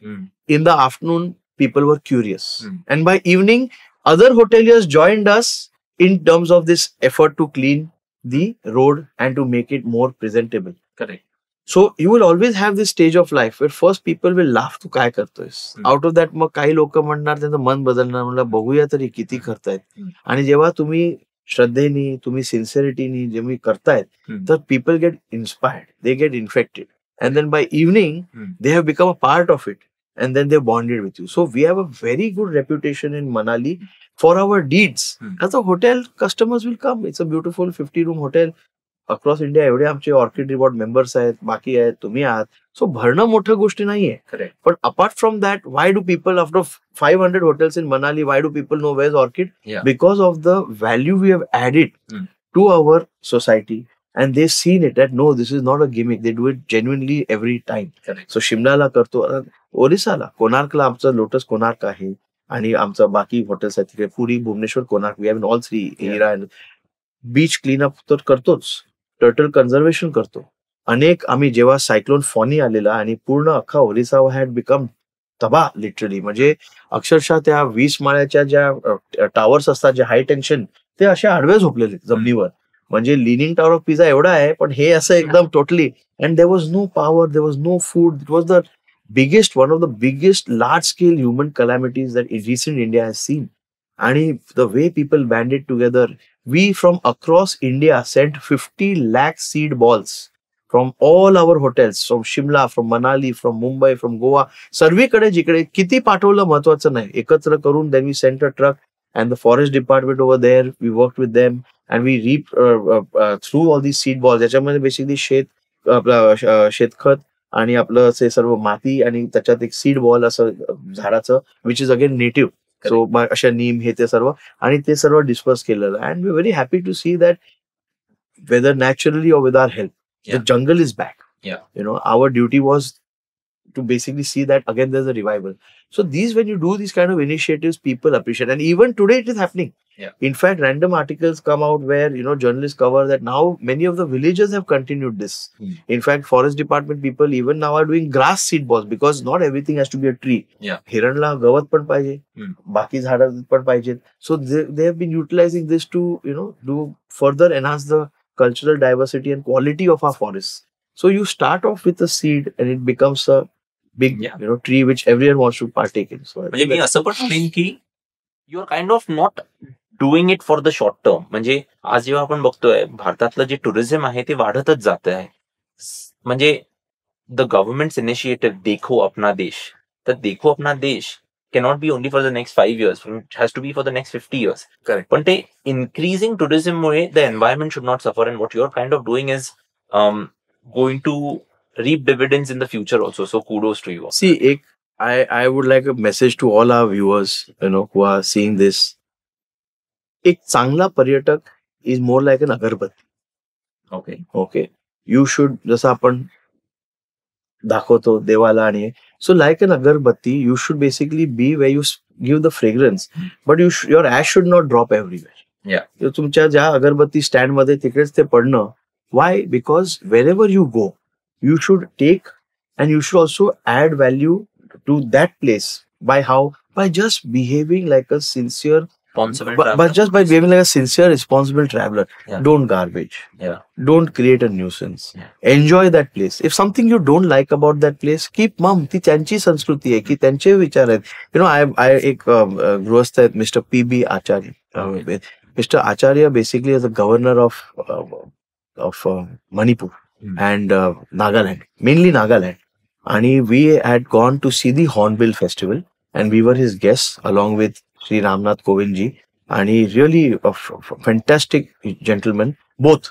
In the afternoon, people were curious. And by evening, other hoteliers joined us in terms of this effort to clean the road and to make it more presentable. Correct. So you will always have this stage of life where first people will laugh तू काय करतोयस. Out of that मग काही लोक म्हणणार, त्यांचं मन बदलणार, म्हणलं बघूया तरी किती करतायत. आणि जेव्हा तुम्ही श्रद्धेनी, तुम्ही सिन्सिअरिटीनी जेव्हा करतायत तर people get inspired, they get infected, and then by evening they have become a part of it and then they bonded with you. So we have a very good reputation in Manali for our deeds. As a hotel, customers will come. It's a beautiful 50-room hotel. Across India एवढे आमचे orchid reward members आहेत, बाकी आहेत, तुम्ही आहात. सो भरणं मोठं गोष्टी नाहीये. पण apart from that, why do people after 500 hotels in Manali, why do people know where's Orchid? Because of the value we have added to our society. And they've seen it that no, this is not a gimmick. They do it genuinely every time. So शिमलाला करतो, ओरिसाला कोणार्कला आमचं lotus Konark आहे आणि आमचं बाकी hotels आहेत तिकडे, Puri, Bhubaneswar, Konark. We have in all three area. Beach cleanup तर करतोच, टर्टल कन्झर्वेशन करतो. अनेक आम्ही जेव्हा सायक्लोन फॉनी आलेला आणि पूर्ण अख्खा ओरिसा हॅड बिकम तबाह लिटरली, म्हणजे अक्षरशः त्या 20 माळ्याच्या ज्या टावर्स असतात, जे हाय टेन्शन, ते असे आडवे झोपलेले जमिनीवर. म्हणजे लिनिंग टॉवर ऑफ पिझा एवढा आहे पण हे असं एकदम totally. And there was no power, there was no food. It was the biggest, one of the biggest large scale human calamities that recent India has seen. And the way people banded together, we from across India sent 50 lakh seed balls from all our hotels, from Shimla, from Manali, from Mumbai, from Goa. सर्वीकडे जिकडे किती पाठवलं महत्वाचं नाही, एकत्र करून then we sent a truck and the forest department over there, we worked with them and we through all these seed balls. याच्यामध्ये basically शेतखत आणि आपलं असे सर्व माती आणि त्याच्यात एक सीड बॉल असं झाडाचं, which is again native. सो अशा नीम हे ते सर्व आणि ते सर्व डिस्पर्स केलेलं and we very happy to see that whether naturally or with our help, the jungle is back. Our duty was to basically see that again there's a revival. So when you do these kind of initiatives, people appreciate, and even today it is happening. In fact, random articles come out where journalists cover that now many of the villagers have continued this. In fact, forest department people even now are doing grass seed balls because not everything has to be a tree. हिरणला गवत पण पाहिजे, बाकी झाडं पण पाहिजेत. So they have been utilizing this to do further enhance the cultural diversity and quality of our forests. So you start off with a seed and it becomes a big tree which everyone wants to partake in. So म्हणजे मी असं पण म्हणेन की you are kind of not doing it for the short term. म्हणजे आज जेव्हा आपण बघतोय भारतातलं जे टुरिझम आहे ते वाढतच जात आहे. म्हणजे द गव्हर्नमेंट्स इनिशिएटिव्ह देखो अपना देश, तर देखो अपना देश cannot be only for the next 5 years. It has to be for the next 50 years. Correct. But the increasing tourism way, the environment should not suffer. And what you're kind of doing is going to reap dividends in the future also. So kudos to you. See, I would like a message to all our viewers, who are seeing this. एक चांगला पर्यटक is more like an अगरबत्ती. Okay. You should, जसं आपण दाखवतो देवाला आणि so like an agarbatti, you should basically be where you give the fragrance, but your ash should not drop everywhere. तुमच्या ज्या अगरबत्ती स्टँड मध्ये तिकडेच ते पडणं. Why? Because wherever you go, you should take and you should also add value to that place. By how? By just behaving like a sincere, but just by behaving like a sincere, responsible traveler. Don't garbage. Don't create a nuisance. Enjoy that place. If something you don't like about that place, keep mum. ती त्यांची संस्कृती आहे की त्यांचे विचार आहेत. I एक गृहस्थ आहेत Mr. P.B. Acharya. Mr. Acharya basically is the governor of Manipur and Nagaland, mainly Nagaland. And we had gone to see the Hornbill Festival and we were his guests along with Sri Ramnath Kovind ji, and he really a fantastic gentleman. Both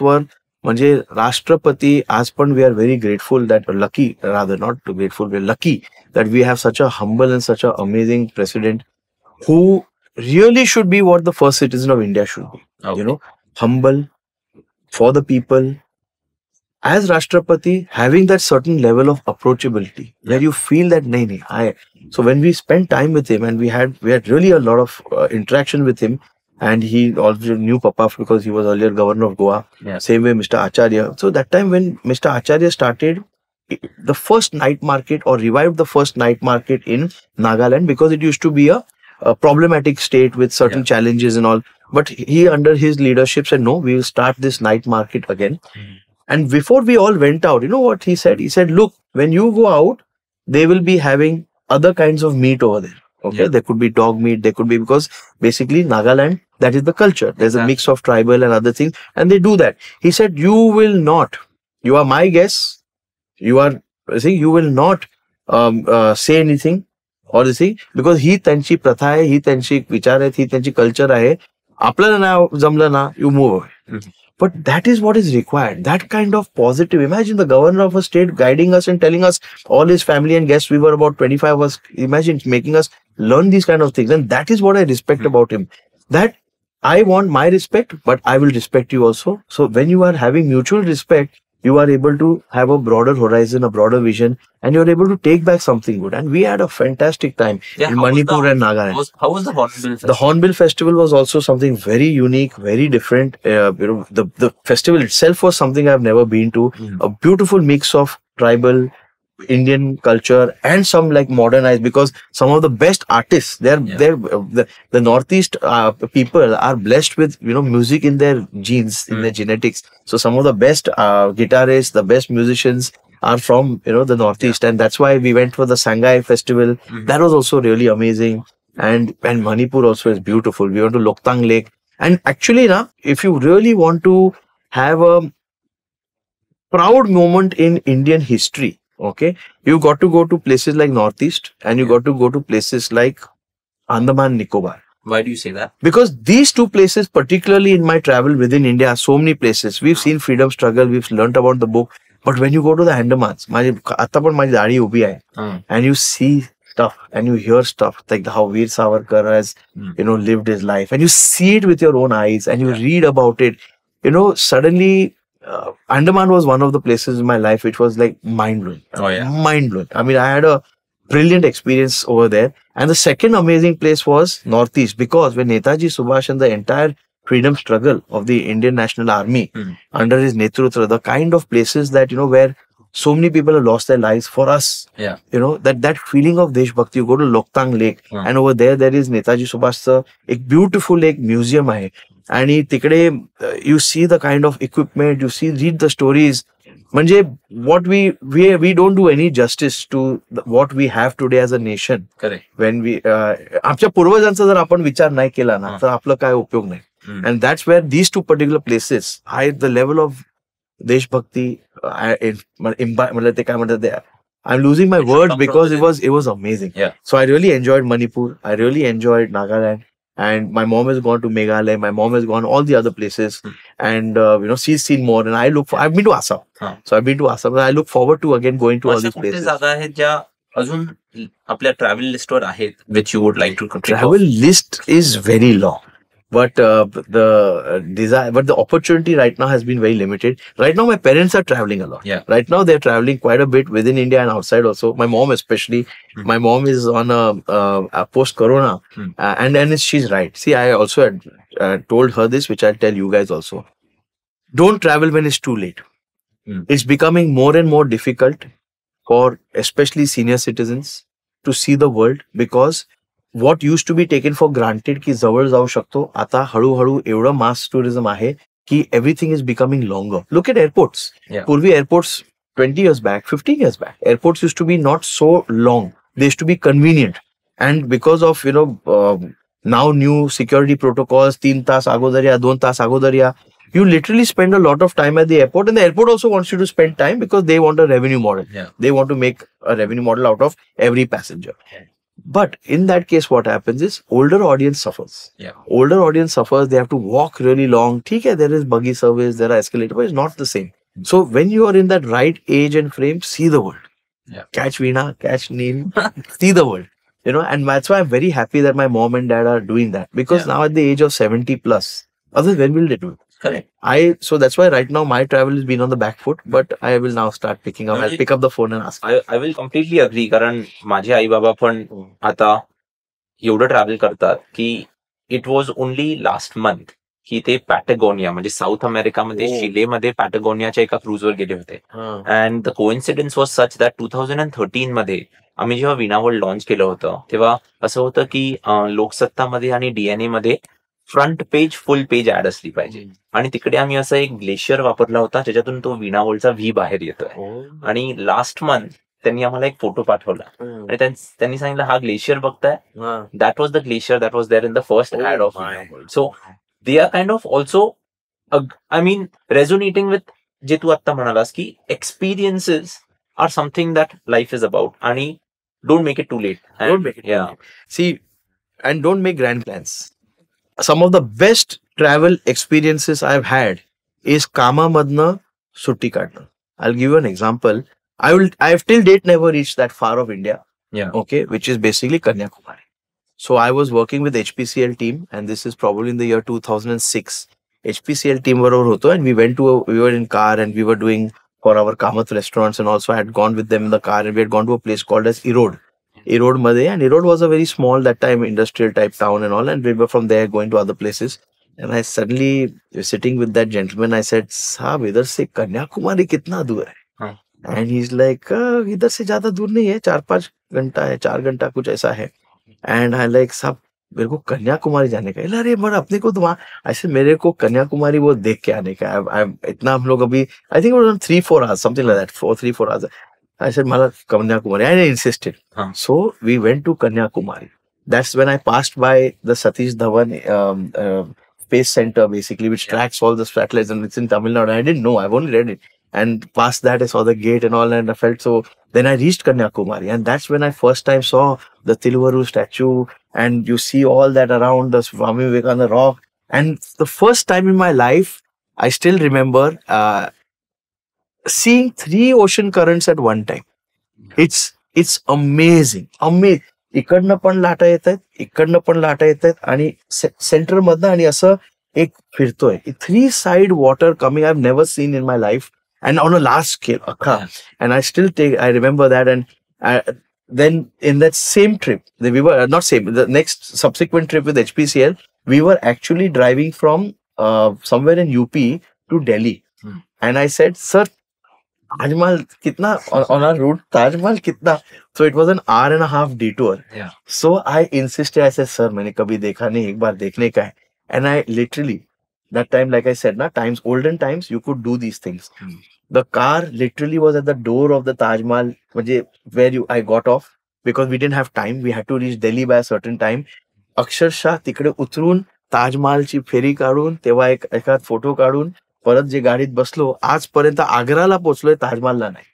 were म्हणजे राष्ट्रपती. आज पण we are very grateful that lucky, rather not grateful, we are lucky that we have such a humble and such an amazing president who really should be what the first citizen of India should be. Humble for the people. As Rashtrapati, having that certain level of approachability where you feel that so when we spent time with him and we had really a lot of interaction with him, and he also knew Papa because he was earlier governor of Goa. Same way Mr. Acharya. So that time when Mr. Acharya started the first night market or revived the first night market in Nagaland, because it used to be a problematic state with certain challenges and all. But he under his leadership said, no, we will start this night market again. And before we all went out, you know what he said? He said, look, when you go out, they will be having other kinds of meat over there. Okay, there could be dog meat, there could be, because basically Nagaland, that is the culture. There's a mix of tribal and other things, and they do that. He said, you will not, you are my guest, you will not say anything or this thing, because ही त्यांची प्रथा आहे, ही त्यांची विचार आहेत, ही त्यांची culture आहे. आपल्याला ना जमलं ना, you move away. But that is what is required. That kind of positive. Imagine the governor of a state guiding us and telling us, all his family and guests, we were about 25 of us. Imagine making us learn these kind of things. And that is what I respect about him. That I want my respect, but I will respect you also. So when you are having mutual respect, you are able to have a broader horizon, a broader vision, and you are able to take back something good. And we had a fantastic time in Manipur and Nagaland. How was the Hornbill Festival? The Hornbill Festival was also something very unique, very different. The festival itself was something I've never been to. A beautiful mix of tribal, Indian culture and some like modernized, because some of the best artists, the Northeast people are blessed with music in their genes, in their genetics. So some of the best guitarists, the best musicians are from the Northeast, and that's why we went for the Sangai festival. That was also really amazing. And Manipur also is beautiful. We went to Loktang Lake, and actually now, if you really want to have a proud moment in Indian history, okay, you got to go to places like Northeast, and you got to go to places like Andaman Nicobar. Why do you say that? Because these two places, particularly in my travel within India, are so many places. We've seen freedom struggle, we've learnt about the book. But when you go to the Andamans, and you see stuff and you hear stuff like how Veer Savarkar has, lived his life, and you see it with your own eyes and you read about it, suddenly Andaman was one of the places in my life which was like mind blowing. Mind blowing. I mean, I had a brilliant experience over there. And the second amazing place was Northeast, because when Netaji Subhash and the entire freedom struggle of the Indian National Army under his Netrutra, the kind of places that, where so many people have lost their lives for us. That feeling of Desh Bhakti. You go to Loktang Lake and over there is Netaji Subhash's a beautiful lake museum hai. And you see the kind of equipment, read the stories. Manje, what we don't do any justice to what we have today as a nation. Correct. When we आमच्या पूर्वजांचा जर आपण विचार नाही केला ना तर आपलं काय उपयोग नाही. And that's where these two particular places, the level of Deshbhakti, I'm losing my words because it was amazing. Yeah. So I really enjoyed Manipur. I really enjoyed Nagaland. And my mom has gone to Meghalaya. My mom has gone all the other places. And, she's seen more. And I've been to Assam. So I've been to Assam. And I look forward to again going to all these places. जागा आहेत ज्या अजून आपल्या travel लिस्टवर आहेत which you would like to travel list is very long. But the opportunity right now has been very limited. Right now, my parents are traveling a lot. Yeah. Right now, they're traveling quite a bit within India and outside also. My mom especially. My mom is on a post-corona. And she's right. See, I also had told her this, which I'll tell you guys also. Don't travel when it's too late. It's becoming more and more difficult for especially senior citizens to see the world, because what used to be taken for granted की जवळ जाऊ शकतो, आता हळूहळू एवढं मास tourism आहे की everything is becoming longer. Look at airports. पूर्वी airports 20 years back, 15 years back, airports used to be not so long. They used to be convenient. And because of, now new security protocols, 3 तास अगोदर या 2 तास अगोदर या, you literally spend a lot of time at the airport, and the airport also wants you to spend time because they want a revenue model. They want to make a revenue model out of every passenger. But in that case, what happens is older audience suffers. Older audience suffers. They have to walk really long. Okay, there is buggy service, there are escalators, but it's not the same. So when you are in that right age and frame, see the world. Catch Veena, catch Neil, see the world. And that's why I'm very happy that my mom and dad are doing that. Because now at the age of 70 plus, otherwise when will they do it? Correct. So that's why right now my travel has been on the back foot, but I will now start picking up. I'll pick up the phone and ask. I will completely agree. कारण माझे आई बाबा पण आता एवढं travel करतात की it was only last month की ते पॅटागोनिया म्हणजे साऊथ अमेरिकामध्ये शिलेमध्ये पॅटागोनियाच्या एका क्रूजवर गेले होते. And the coincidence was such that 2013 मध्ये आम्ही जेव्हा वीणा वर्ल्ड लॉन्च केलं होतं तेव्हा असं होतं की लोकसत्तामध्ये आणि डीएनए मध्ये front page full page ad असली पाहिजे. आणि तिकडे आम्ही असं एक ग्लेशियर वापरला होता ज्याच्यातून तो वीणा वर्ल्डचा व्ही बाहेर येतोय. आणि लास्ट मंथ त्यांनी आम्हाला एक फोटो पाठवला आणि त्यांनी सांगितलं हा ग्लेशियर बघताय, that was the glacier that was there in the first ad of Veena World. So they are kind of also I mean resonating with जे तू आता म्हणालास की experiences are something that life is about. आणि don't make it too late. See, and don't make grand plans. Some of the best travel experiences I've had is कामामधनं सुट्टी काढणं. I'll give you an example. I've till date never reached that far of India. Okay, which is basically Kanyakumari. So I was working with HPCL team, and this is probably in the year 2006. HPCL team बरोबर होतो, and we were in car and we were doing for our Kamath restaurants, and also I had gone with them in the car, and we had gone to a place called as Erode. Erode Madhe, and Erode was a very small that time industrial type town and all, and we were from there going to other places. And I suddenly was sitting with that gentleman. I said, "Saab, idhar se Kanyakumari kitna dur hai?" And he's like, "Idhar se zyada dur nahi hai, 4-5 घंटा है, 4 घंटा कुछ ऐसा है." And I like, "साहब, मेरे को कन्याकुमारी जाने का है." अरे मगर अपने को तो वहाँ, ऐसे मेरे को कन्याकुमारी वो देख के आने का है. इतना हम लोग अभी, I think it was 3-4 hours, something like that, 3-4 hours. I said, "Mala Kanyakumari," and I insisted. So we went to Kanyakumari. That's when I passed by the Satish Dhawan Space Center, basically, which tracks all the satellites, and it's in Tamil Nadu. I didn't know. I've only read it. And past that, I saw the gate and all, and I felt so. Then I reached Kanyakumari, and that's when I first time saw the Thiruvarur statue, and you see all that around the Swami Vivekananda rock. And the first time in my life, I still remember seeing 3 ocean currents at one time. It's amazing. इकडनं पण लाटा येत आहेत, इकडनं पण लाटा येत आहेत आणि centre मधनं आणि असं एक फिरतोय. 3 side water coming I've never seen in my life and on a large scale अख्खा. And I remember that. And then in that same trip, we were not same, the next subsequent trip with HPCL, we were actually driving from somewhere in UP to Delhi. And I said, sir, Taj Mahal kitna on our route, Taj Mahal kitna? So it was an hour and a half detour. Yeah. So I insisted, I said, sir, मैंने कभी देखा नहीं, एक बार देखने का है. And I literally, that time, like I said, olden times, you could do these things. The car literally was at the door of the Taj Mahal, where I got off because we didn't have time. We had to reach Delhi by a certain time. अक्षरशः तिकडे उतरून ताजमहालची फेरी काढून तेव्हा एखाद photo काढून परत जे गाडीत बसलो, आजपर्यंत आग्राला पोहोचलोय, ताजमहालला नाही.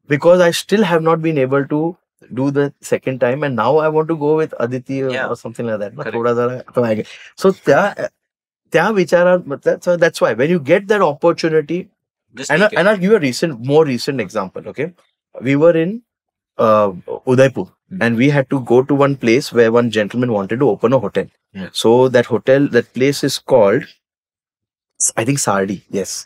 Because I still have not been able to do the second time and now I want to go with Aditi और समथिंग लाइक दॅट. थोडा जरा सो त्या विचारात that's why when you get that opportunity. And I'll give you a more recent example. Okay, we were in Udaipur, and we had to go to one place where one gentleman wanted to open a hotel. So that place is called, I think, Sardi. Yes,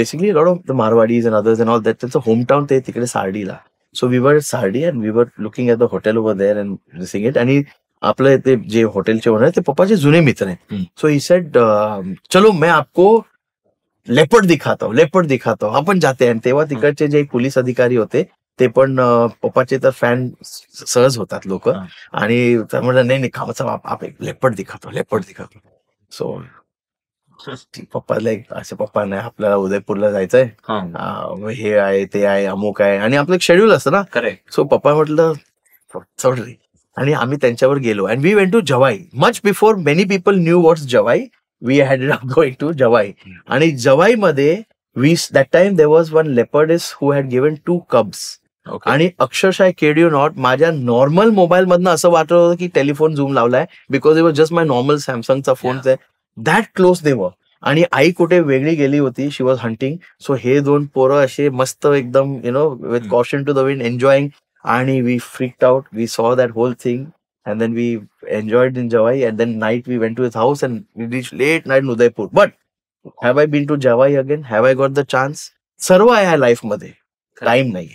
basically a lot of the Marwadis and others and all that. It's a hometown. They tikade Sardi la. So we were at Sardi and we were looking at the hotel over there and seeing it. And आपले ते जे हॉटेलचे owner ते पप्पाचे जुने मित्र आहेत. सो he said, चलो मैं आपको leopard दिखाता हूँ, आपण जाते. आणि तेव्हा तिकडचे जे पोलीस अधिकारी होते ते पण पप्पाचे तर फॅन सहज होतात लोक. आणि म्हणलं नाही कामाचा आप एक लेपर्ड दिखातो. सो पप्पा असे पप्पा नाही, आपल्याला उदयपूरला जायचंय, हे आहे ते आहे अमुक आहे, आणि आपलं एक शेड्यूल असतं ना. करेक्ट. सो पप्पा म्हटलं चल रे, आणि आम्ही त्यांच्यावर गेलो. And we went to Jawai much before many people knew what's Jawai. We ended up going to Jawai. आणि जवाई मध्ये that time there was one leopardess who had given 2 cubs. आणि अक्षरशः kid you not, माझ्या नॉर्मल मोबाईल मधनं असं वाटत होतं की टेलिफोन झूम लावलाय, because it was just my normal सॅमसंगचा phone. That close they were. आणि आई कुठे वेगळी गेली होती, शी वॉज हंटिंग. सो हे 2 पोरं असे मस्त एकदम with caution to the wind enjoying. आणि we freaked out. We saw that whole thing. And then we enjoyed in Jawai, and then night we went to his house and we reached late night in Udaipur. But have I been to Jawai again? Have I got the chance? सर्व आहे life मध्ये, time नाही.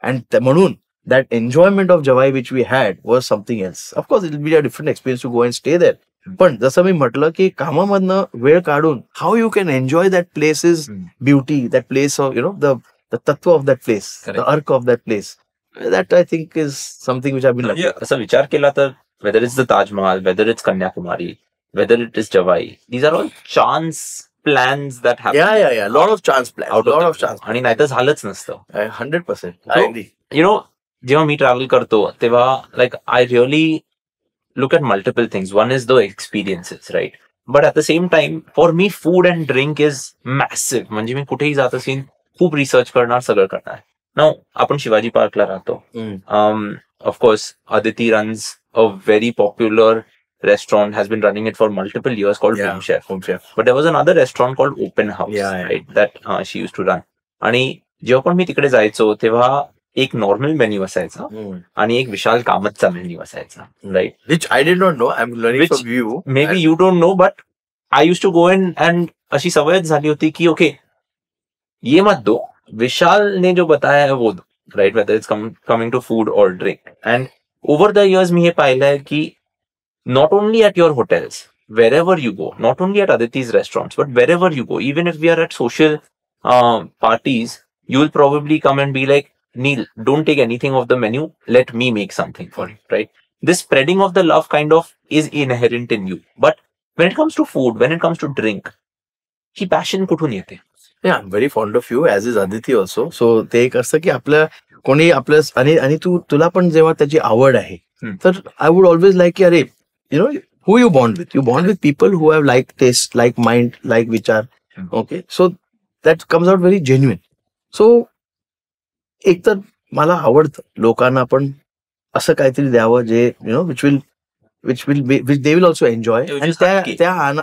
And म्हणून that enjoyment of Jawai which we had was something else. Of course it will be a different experience to go and stay there. पण जसं मी म्हटलं की कामामधनं वेळ काढून how you can enjoy that place's beauty, that place of the tattva of that place, the arc of that place. That I think is something which I've been lucky. असा विचार केला तर whether it's the Taj Mahal, whether it's Kanyakumari, whether it is Jawai, these are all chance plans that happen. Yeah. Lot of chance plans. Lot of chance. आणि नाही तर झालंच नसतं. 100%. I agree. जेव्हा मी ट्रॅव्हल करतो तेव्हा I really look at multiple things. One is the experiences, right? But at the same time, for me, food and drink is massive. म्हणजे मी कुठेही जात असेल खूप रिसर्च करणार, सगळं करणार. Now, आपण शिवाजी पार्कला राहतो. Of course, Aditi runs a very popular restaurant, has been running it for multiple years, called Home Chef. But there was another restaurant called Open House, right? That she used to run. आणि जेव्हा पण मी तिकडे जायचो तेव्हा एक normal menu असायचा आणि एक विशाल कामतचा मेन्यू असायचा, right? Which I did not know. I'm learning from you. Maybe you don't know, but I used to go in and अशी सवयच झाली होती की ओके, ये मत दो, विशाल ने जो बताया है वो दो, right? Whether it's coming to food और drink. And over the years मी हे पाहिलं आहे की not only at your hotels, wherever you go, not only at Aditi's restaurants, but wherever you go, even if we are at social parties, you will probably come and be like, Neil, don't take anything off the menu, let me make something for you, right? This spreading of the love kind of is inherent in you. But when it comes to food, when it comes to drink, he passion कुठून येते? Yeah, I'm very fond of you, as is Aditi also. So ते एक असतं की आपलं कोणी आपलं आणि तुला पण जेव्हा त्याची आवड आहे तर I would always like की अरे who you bond with? You bond with people who have like taste, like mind, like vichar. Okay, so that comes out very genuine. So एक तर मला आवडतं लोकांना पण असं काहीतरी द्यावं जे which they will also enjoy. आणि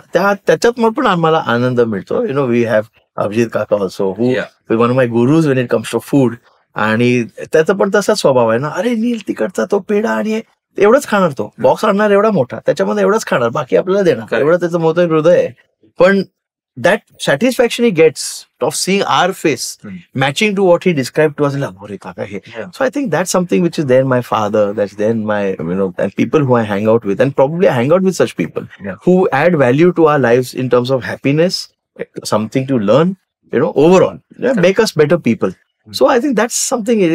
त्याच्यात पण आम्हाला आनंद मिळतो. We have Abhijit Kaka also, who is one of my gurus when it comes to food. आणि त्याचा पण तसाच स्वभाव आहे ना, अरे नील तिकडचा तो पेढा आणि एवढंच खाणार, तो बॉक्स आणणार एवढा मोठा, त्याच्यामध्ये एवढंच खाणार, बाकी आपल्याला देणार, एवढं त्याचं मोठं हृदय आहे. पण that satisfaction he gets of seeing our face matching to what he described to us, so I think that's something which is there in my father, that's there in my, and people who I hang out with, and probably I hang out with such people who add value to our lives in terms of happiness, something to learn, overall, make us better people. So I think that's something.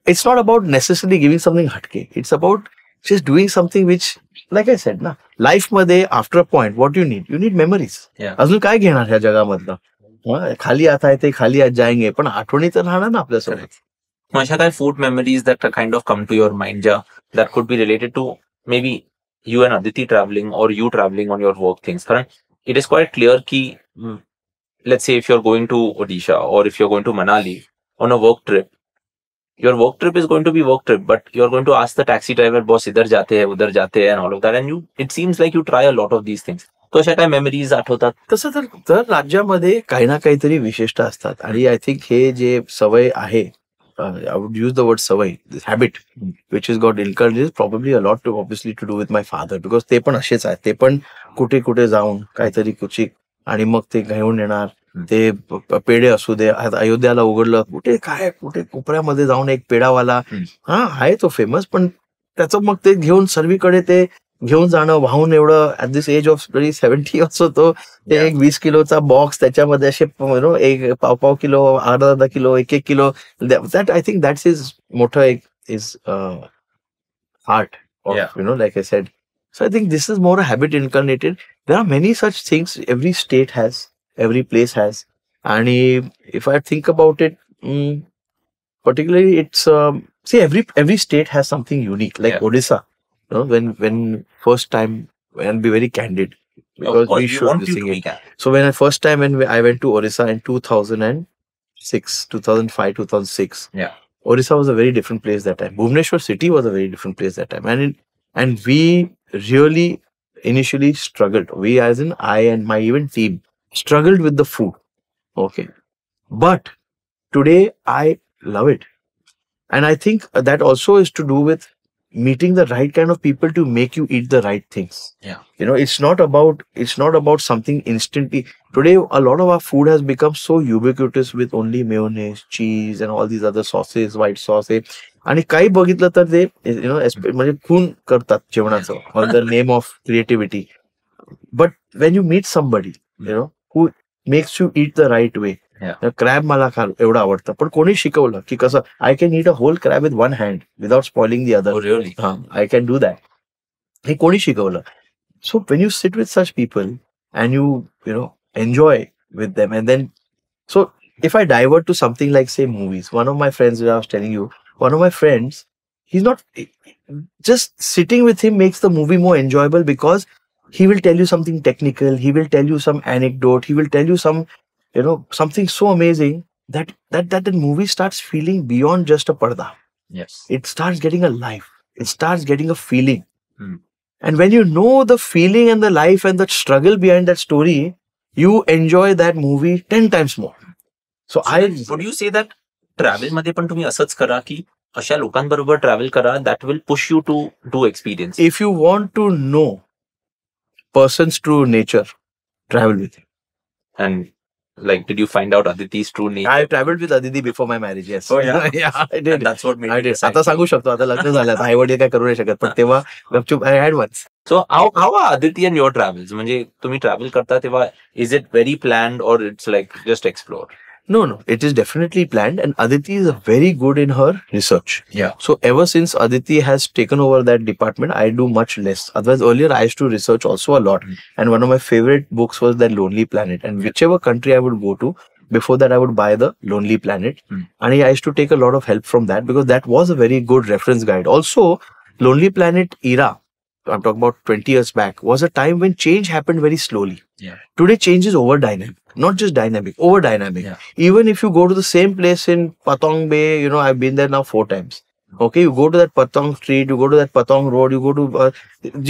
It's not about necessarily giving something hatke. It's about just doing something which, like I said, na, life मध्ये after a point, what you need memories. अजून काय घेणार ह्या जगामधलं, खाली आता आहे ते खाली आज जाएंगे, पण आठवणी तर राहणार ना आपल्यासोबत. अशा काय food memories that kind of come to your mind that could be related to maybe you and Aditi traveling or you traveling on your work things? कारण it is quite clear ki let's say if you're going to Odisha or if you're going to Manali on a work trip, your work trip is going to be work trip, but you're going to ask the taxi driver, boss idhar jate hai udhar jate hai and all of that, and it seems like you try a lot of these things. तो अशा काय memories आठवतात? तसं तर राज्यामध्ये काही ना काहीतरी विशेषता असतात, आणि आय थिंक हे जे सवय आहे, I would use the word सवय, this habit which has got inculcated, probably a lot to obviously to do with my father, because ते पण असेच आहेत, ते पण कुठे कुठे जाऊन काहीतरी कुचिक आणि मग ते घेऊन येणार, ते पेढे असू दे, अयोध्याला उघडलं, कुठे काय कुठे कोपऱ्यामध्ये जाऊन एक पेढावाला आहे तो फेमस, पण त्याचं मग ते घेऊन सर्वीकडे ते घेऊन जाणं, वाहून एवढं ऍट दिस एज ऑफ 70 असो, तो ते एक 20 किलोचा बॉक्स, त्याच्यामध्ये असे एक पाव किलो, अर्धा kilo, 1 kilo, that I think that's is मोठं एक is heart of, like I said. So I think this is more a habit incarnated. There are many such things every state has, every place has. And if I think about it, particularly it's, see, every state has something unique, like Odisha. When first time, and be very candid, because we should be singing. So when I went to Odisha in 2006, 2005, 2006. Odisha was a very different place that time. Bhubaneswar city was a very different place that time. And we really initially struggled. We, as in I and my even team, struggled with the food. Okay. But today I love it. And I think that also is to do with meeting the right kind of people to make you eat the right things. It's not about something instantly. Today a lot of our food has become so ubiquitous with only mayonnaise, cheese and all these other sauces, white sauce. आणि काही बघितलं तर ते म्हणजे खून करतात जेवणाचं on the name of creativity. But when you meet somebody who makes you eat the right way. Crab मला एवढं आवडतं, पण कोणी शिकवलं की कसं I can eat a whole crab with one hand without spoiling the other. I can do that. हे कोणी शिकवलं? So when you sit with such people and you enjoy with them, and then so if I divert to something like, say, movies, one of my friends, I was telling you, one of my friends, he's not, just sitting with him makes the movie more enjoyable, because he will tell you something technical, he will tell you some anecdote, he will tell you some, something so amazing that the movie starts feeling beyond just a parda. It starts getting a life. It starts getting a feeling. And when you know the feeling and the life and the struggle behind that story, you enjoy that movie 10 times more. So would you say that travel मध्ये पण तुम्ही असंच करा की अशा लोकांबरोबर travel करा that will push you to do experience? If you want to know person's true nature, travel with him. And like, did you find out Aditi's true nature? I traveled with Aditi before my marriage. Yes. Oh yeah. Yeah, I did. And that's what made I did. आता सांगू शकतो, आता लग्न झालं, आता आई वडील काय करू नाही शकत, पण तेव्हा गपचूप I had once. So how are Aditi and your travels? म्हणजे तुम्ही ट्रॅव्हल करता तेव्हा is it very planned or it's like just explore? No, it is definitely planned, and Aditi is very good in her research. So ever since Aditi has taken over that department, I do much less. Otherwise, earlier I used to research also a lot. And one of my favorite books was The Lonely Planet. And whichever country I would go to, before that I would buy The Lonely Planet. And I used to take a lot of help from that, because that was a very good reference guide. Also, Lonely Planet era, I'm talking about 20 years back, was a time when change happened very slowly. Today change is over dynamic, not just dynamic, over dynamic. Even if you go to the same place in Patong Bay, I've been there now 4 times. Okay, you go to that Patong Street, you go to that Patong Road, you go to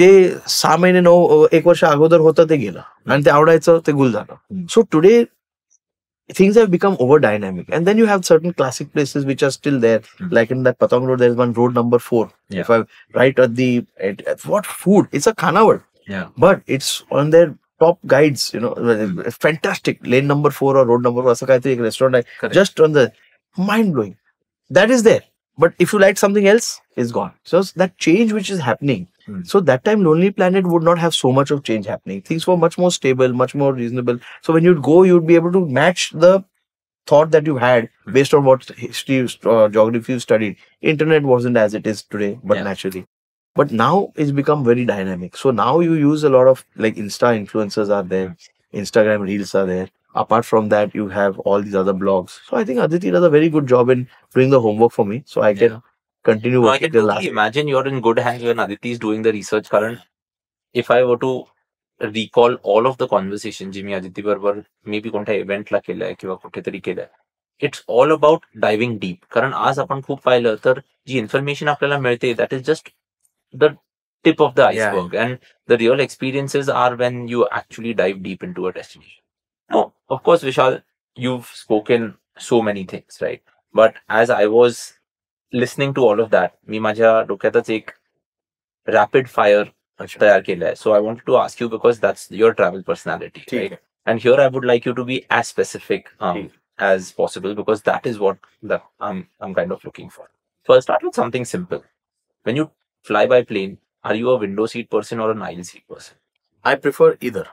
जे 6 महिने 1 वर्ष अगोदर होतं ते गेलं आणि ते आवडायचं ते गुल झालं. So today things have become over dynamic. And then you have certain classic places which are still there. Like in that Patong Road, there's one road number 4. Yeah. If I right at what food? It's a Khanawad. Yeah. But it's on their top guides, fantastic. Lane number 4 or road number 4, aisa kaitari ek restaurant hai. Correct. Just on the mind blowing. That is there. But if you like something else, it's gone. So that change which is happening. So that time Lonely Planet would not have so much of change happening. Things were much more stable, much more reasonable. So when you'd go, you'd be able to match the thought that you had based on what history, geography you studied. Internet wasn't as it is today, but naturally. But now it's become very dynamic. So now you use a lot of like Insta influencers are there, Instagram Reels are there. Apart from that, you have all these other blogs. So I think Aditi does a very good job in doing the homework for me. So I can continue I working can till totally last. imagine you're in good hands when Aditi is doing the research. Karan, if I were to recall all of the conversations ji me Aditi बरोबर maybe कोणत्या इव्हेंटला केलंय किंवा कुठेतरी केलंय, it's all about diving deep. कारण आज आपण खूप पाहिलं तर जी इन्फॉर्मेशन आपल्याला मिळते that is just the tip of the iceberg, and the real experiences are when you actually dive deep into a destination. Now, of course, Vishal, you've spoken so many things, right? But as I was listening to all of that, मी माझ्या डोक्यातच एक rapid fire तयार केलाय. So I wanted to ask you, because that's your travel personality, right? And here I would like you to be as specific as possible, because that is what I'm kind of looking for. So I'll start with something simple. When you fly by plane, are you a window seat person or an aisle seat person? I prefer either,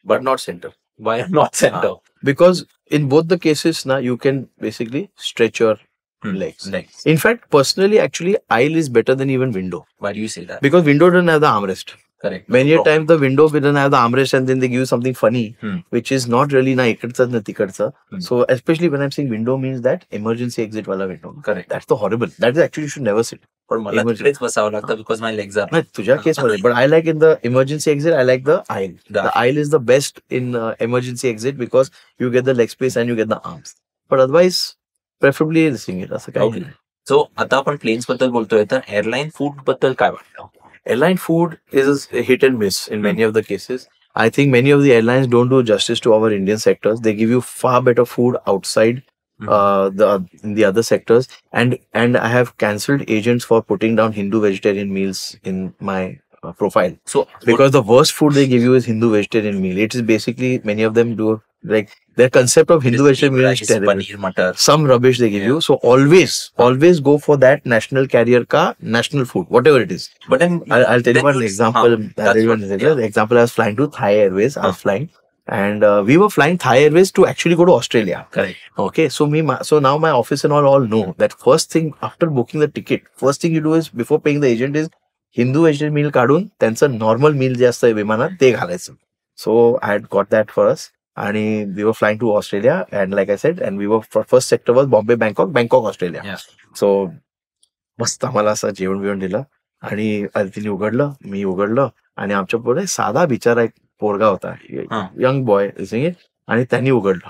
but not center. Why not center? Because in both the cases, now you can basically stretch your legs. In fact, personally, actually, aisle is better than even window. Why do you say that? Because window doesn't have the armrest. Correct. Many a time the window doesn't have the armrest, and then they give you something funny, which is not really na ikadsa na tikadsa. So especially when I'm saying window, means that emergency exit wala window. Correct. That's the horrible. That is actually you should never sit. पण मला तिकडेच बसावं लागतं because my legs are. नाही तुझ्या case मध्ये, but I like in the emergency exit, I like the aisle. The aisle is the best in emergency exit because you get the leg space and you get the arms. But otherwise, preferably listening it. असं काही नाही. So आता आपण planes बद्दल बोलतोय तर airline food बद्दल काय वाटतं? Airline food is a hit and miss in many of the cases. I think many of the airlines don't do justice to our Indian sectors. They give you far better food outside in the other sectors, and I have cancelled agents for putting down Hindu vegetarian meals in my profile. So because the worst food they give you is Hindu vegetarian meal. It is basically, many of them do like their concept of Hindu vegetarian meal is terrible. Paneer, matar. Some rubbish they give you. So always go for that national carrier ka national food, whatever it is. But then I'll tell you one example. The example, I was flying to Thai Airways. I was flying. And we were flying Thai Airways to actually go to Australia. Correct. Okay, so now my office and all know that first thing after booking the ticket, first thing you do is before paying the agent is Hindu vegetarian meal काढून त्यांचं normal meal जे असतं विमानात ते घालायचं. So I had got that for us. And we were flying to Australia, and like I said, and we were first sector was Bombay, Bangkok, Australia. Yeah. So मस्त आम्हाला असं जेवण बिवण दिलं आणि तिने उघडलं, मी उघडलं आणि आमच्या पुढे साधा बिचारा एक पोरगा होता, यंग बॉय आणि त्यांनी उघडलं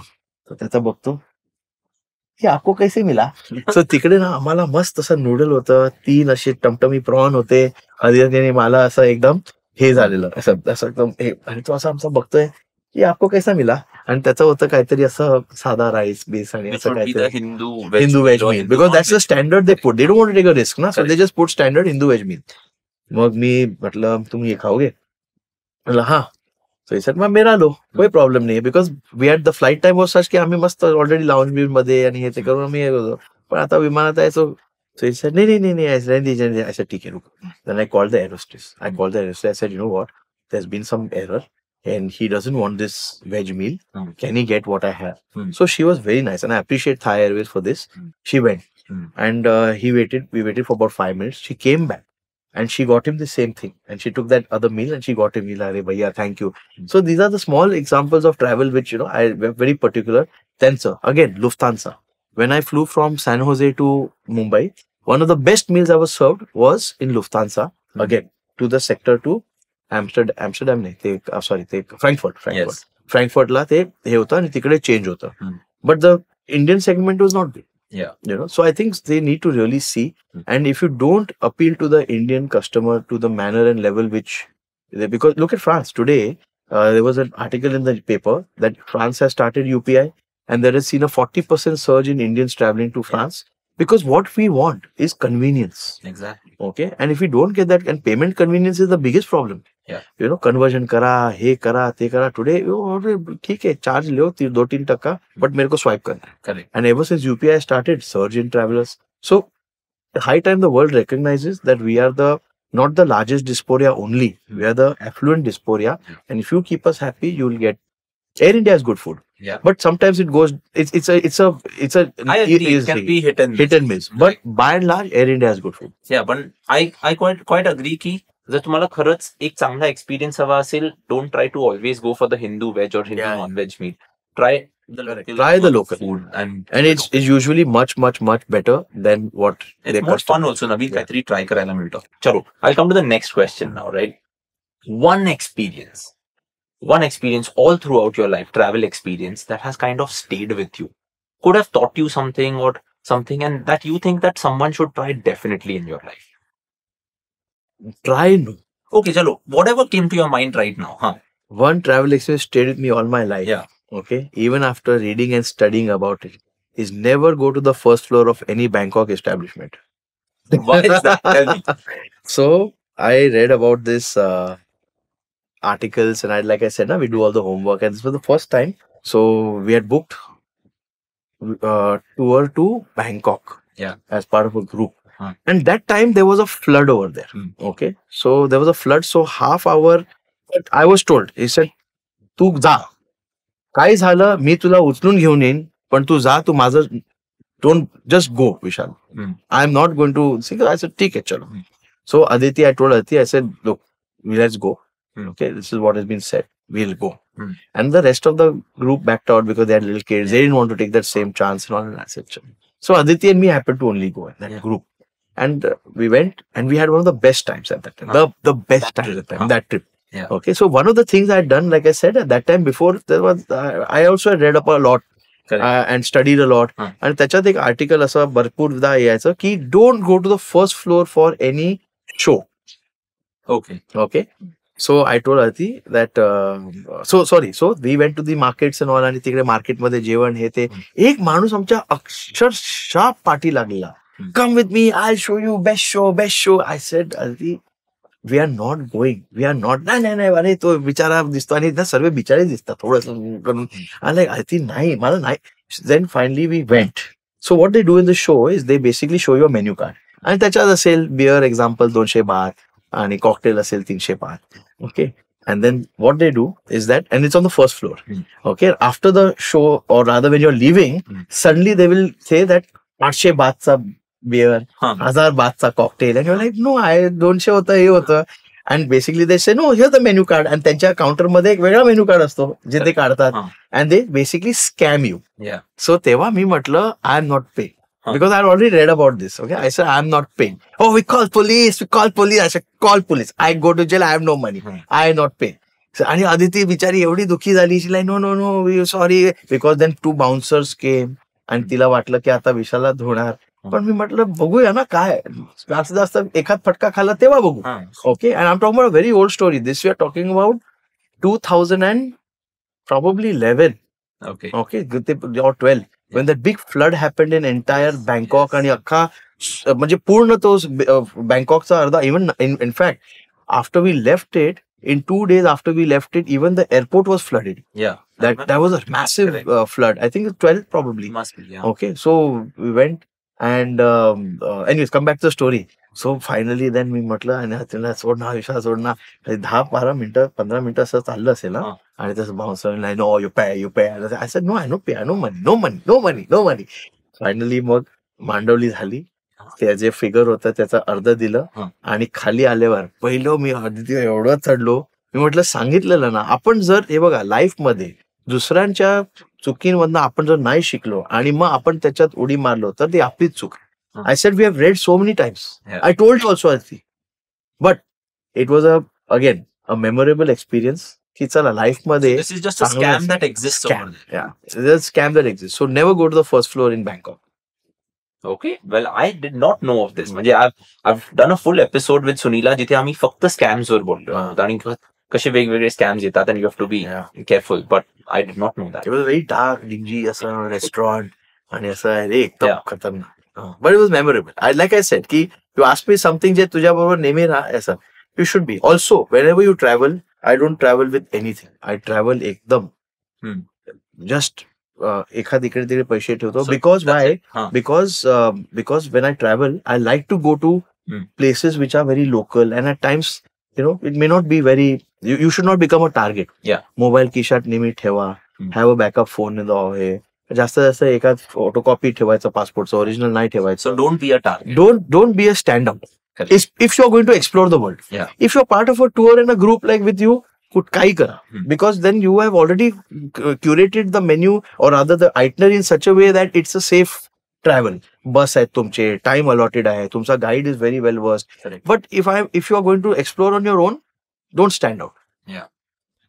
तर त्याचा बघतो की आपको कैसे मिला. सो तिकडे ना आम्हाला मस्त असं नूडल होतं, 3 असे टमटमी प्रॉन होते, आणि मला असं एकदम हे झालेलं असं एकदम हे, आणि तो असं आमचा बघतोय की आपको कैसा मिला, आणि त्याचं होतं काहीतरी असं साधा राईस बेस आणि असं काहीतरी Hindu veg meal, because that's the standard they put. They don't want to take a risk ना, so they just put standard Hindu veg meal. मग मी म्हटलं तुम्ही हे खाओगे, म्हटलं हा. So he said, मग मेरा लो, कोई प्रॉब्लेम नाही, because we had the flight time was such की आम्ही मस्त ऑलरेडी लाऊंज बिल मध्ये आणि हे ते करून आम्ही होतो, पण आता विमानात आहे. सो he said, नाही, I said, ठीक आहे, रुक. Then I called the aerostess. I said, you know what, there's been some error and he doesn't want this veg meal. Can he get what I have? So she was very nice, and I appreciate Thai Airways for this. She went and we waited for about 5 minutes. She came back and she got him the same thing, and she took that other meal and she got him meal. Arey bhaiya, thank you. So these are the small examples of travel which I am very particular. Then sir, again Lufthansa. When I flew from San Jose to Mumbai, one of the best meals I was served was in Lufthansa. Again to the sector to Amsterdam नाही ते Frankfurt. Yes. Frankfurtला ते हे होतं आणि तिकडे change होतं. But the Indian segment was not there. Yeah. So I think they need to really see, and if you don't appeal to the Indian customer to the manner and level which because look at France today. There was an article in the paper that France has started UPI, and there has seen a 40% surge in Indians traveling to France because what we want is convenience. Exactly. Okay, and if we don't get that, and payment convenience is the biggest problem. Yeah. Conversion करा, हे करा, ते करा. Today, ठीक है, charge low 2-3%, but मेरे को swipe करना है. Correct. And ever since UPI started, surge in travelers. So, high time the world recognizes that we are not the largest diaspora only. We are the affluent diaspora. And if you keep us happy, you will get. Air India is good food. Yeah. But sometimes it goes. It's a. I agree. It can be hit and miss. But by and large, Air India has good food. Yeah, but I quite agree की जर तुम्हाला खरंच एक चांगला experience हवा असेल, don't try to always go for the Hindu veg or Hindu non-veg meal. Try the local food, and it's usually much better than what it's more fun also. नवीन काहीतरी try करायला मिळतं. चलो, I'll come to the next question now, right? One experience all throughout your life, travel experience that has kind of stayed with you, could have taught you something or something, and that you think that someone should try definitely in your life. Try no. Okay, chalo. Whatever came to your mind right now, huh? One travel experience stayed with me all my life. Yeah. Okay. Even after reading and studying about it, is never go to the first floor of any Bangkok establishment. Why is that? Tell me. So I read about this articles, and like I said, we do all the homework, and this was the first time. So we had booked tour to Bangkok. Yeah. As part of a group. And that time there was a flood over there. Okay. So there was a flood. So half hour, I was told, he said, तू जा. काय झालं, मी तुला उचलून घेऊन येईन, पण तू जा, तू माझं, don't just go, Vishal. I'm not going to see. I said, ठीक है, चलो. So Aditi, I told Aditi, I said, look, let's go. Okay, this is what has been said. We'll go. And the rest of the group backed out because they had little kids. They didn't want to take that same chance and all. And I said, so Aditi and me happened to only go in that group. And we went, and we had one of the best times at that time. The best times at that time, that trip. Yeah. Okay, so one of the things I had done, like I said, at that time before, there was, I also had read up a lot and studied a lot. And त्याच्यात एक article असं भरपूरदा यायचं की don't go to the first floor for any show. Okay. So I told Aditi that, so we went to the markets and all, आणि तिकडे market मध्ये जेवण हे ते, एक माणूस आमच्या अक्षरशः पाठी लागला. Come with me, I'll show you best show. I said, Aditi, we are not going. We are not. नाही, अरे तो बिचारा दिसतो आणि ना सर्व बिचारे दिसतात थोडंसं करून. I'm like, Aditi, नाही, मला नाही. Then finally we went. So what they do in the show is they basically show you a menu card. आणि त्याच्यात असेल बिअर एक्झाम्पल 200 baht आणि कॉकटेल असेल 300 baht. Okay. And then what they do is that, and it's on the first floor. Okay. After the show, or rather when you're leaving, suddenly they will say that 800 bahtचा beer, 1000 bahtचा cocktail, and you're like, no, 200 होतं, हे होतं. And basically they say, no, here's the menu card. And त्यांच्या counter मध्ये एक वेगळा menu card असतो जे ते काढतात. And they basically scam you. Yeah. So तेव्हा मी म्हटलं, I am not paying. Because I had already read about this. Okay. I said, I am not paying. Oh, we call police. I said, call police. I go to jail. I have no money. I am not paying. So, आणि Aditi बिचारी एवढी दुःखी झाली. She's like, no, we sorry. Because then 2 bouncers came. आणि तिला वाटलं की आता विशाला धुणार. पण मी म्हटलं बघूया ना काय जास्त एखाद फटका खाला तेव्हा बघू. Okay. And I'm talking about a very old story. This we are talking about 2000 and probably 11. Okay. Or 12. When that big flood happened in entire Bangkok आणि अख्खा म्हणजे पूर्ण तो बँकॉकचा अर्धा, even in fact, after we left it, in 2 days after we left it, even the airport was flooded. Yeah. That was a massive flood. I think 12 probably. Must be, yeah. Okay. So we went and anyways, come back to the story. So finally then मी म्हटलं आणि तिला सोड ना विश्वास सोड ना, 10-12 मिनिटं 15 मिनिटं असं चाललं असेल ना. आणि तसं बाउन्सर नाही, no you pay. I said, no, I don't pay. No money. Finally मग मांडवली झाली. त्या जे फिगर होतं त्याचं अर्ध दिलं आणि खाली आल्यावर पहिलं मी आधी एवढं चढलो. मी म्हटलं सांगितलेलं ना, आपण जर हे बघा लाईफ मध्ये दुसऱ्यांच्या चुकींमधनं आपण जर नाही शिकलो आणि मग आपण त्याच्यात उडी मारलो तर ती आपलीच चूक. I said we have read so many times. Yeah. I told you also, Aditi. But it was again a memorable experience. की चला लाईफ मध्ये. This is just a scam that exists over there. Yeah, it's a scam that exists. So never go to the first floor in Bangkok. Okay, well, I did not know of this. म्हणजे I've done a full episode with Sunila जिथे आम्ही फक्त scams वर बोललो आणि कसे वेगवेगळे scams येतात and you have to be careful. But I did not know that. It was very dark, dingy असं रेस्टॉरंट आणि असं रे एकदम Yeah. खतरनाक. But it was memorable. Like I said, की you ask me something जे तुझ्या बरोबर नेहमी असं you should be. Also, whenever you travel, I don't travel with anything. I travel एकदम just एखाद इकडे तिकडे पैसे ठेवतो. So, Because that's why? it. Huh. Because when I travel, I like to go to places which are very local, and at times, it may not be very. You should not become a target. Yeah. Mobile खिशात नेहमी ठेवा. Have a backup phone in the हे. जास्त एखाद photocopy ठेवायचं पासपोर्टचं, original नाही ठेवायचं. So don't be a target. Don't be a standout. If you're going to explore the world. Yeah. If you're part of a tour and a group like with you, काही करा. Because then you have already curated the menu or rather the itinerary in such a way that it's a safe travel. बस आहेत तुमचे, time allotted आहे, तुमचा guide is very well versed. But if you are going to explore on your own, don't stand out.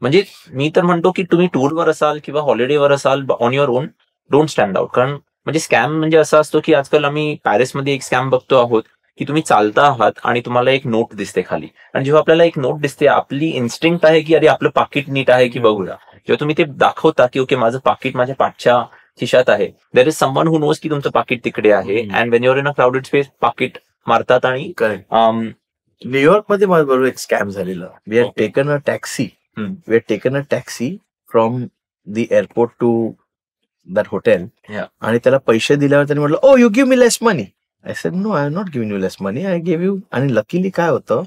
म्हणजे मी तर म्हणतो की तुम्ही टूरवर असाल किंवा हॉलिडेवर असाल on your own, don't stand out. कारण म्हणजे स्कॅम म्हणजे असा असतो की आजकाल आम्ही पॅरिसमध्ये एक स्कॅम बघतो आहोत की तुम्ही चालता आहात आणि तुम्हाला एक नोट दिसते खाली, आणि जेव्हा आपल्याला एक नोट दिसते आपली इन्स्टिंक्ट आहे की अरे आपलं पाकिट नीट आहे की बघूया. जेव्हा तुम्ही ते दाखवता की ओके माझं पाकिट माझ्या पाठच्या खिशात आहे, there is someone who knows की तुमचं पाकिट तिकडे आहे, and when your in a crowded space पाकिट मारतात. आणि न्यूयॉर्क मध्ये माझ्या बरोबर एक स्कॅम झालेला. We had taken a taxi from the airport to that hotel, आणि त्याला पैसे दिल्यावर त्यांनी म्हटलं, oh you give me less money. I said, no, I am not giving you less money. I gave you. आणि luckily काय होतं,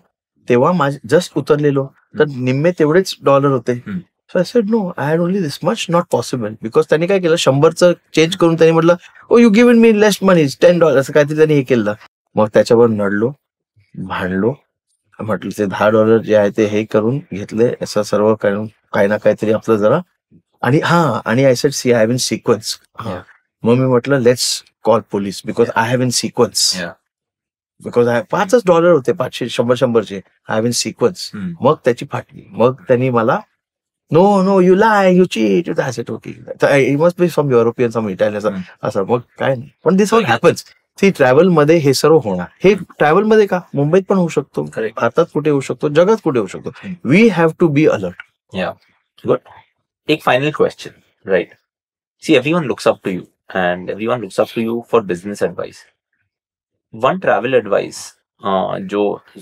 तेव्हा माझे जस्ट उतरलेलो तर निम्मे तेवढेच डॉलर होते. So I said, no, I had only this much, not possible. Because त्यांनी काय केलं, 100चं चेंज करून त्यांनी म्हटलं, oh you given me less money, $10 असं काहीतरी त्यांनी हे केलं. मग त्याच्यावर नडलो, भांडलो, म्हटलं ते $10 जे आहे ते हे करून घेतले, असं सर्व करून काही ना काहीतरी आपलं जरा. आणि I said, see I have in sequence. मग मी म्हटलं, let's call police because I have in sequence. Because $5 होते, 500 100चे, आय हॅव इन सिक्वेन्स. मग त्याची फाटली. मग त्यांनी मला, no you lie, you cheat, okay, it must be some European, some Italian असं. मग काय नाही, पण this all happens. See travel मध्ये हे सर्व होणार. हे ट्रॅव्हल मध्ये का, मुंबईत पण होऊ शकतो, भारतात कुठे होऊ शकतो, जगात कुठे होऊ शकतो. We have to be alert. Good. एक final question, right? See, everyone looks up to you and everyone looks up to you for business advice. One travel advice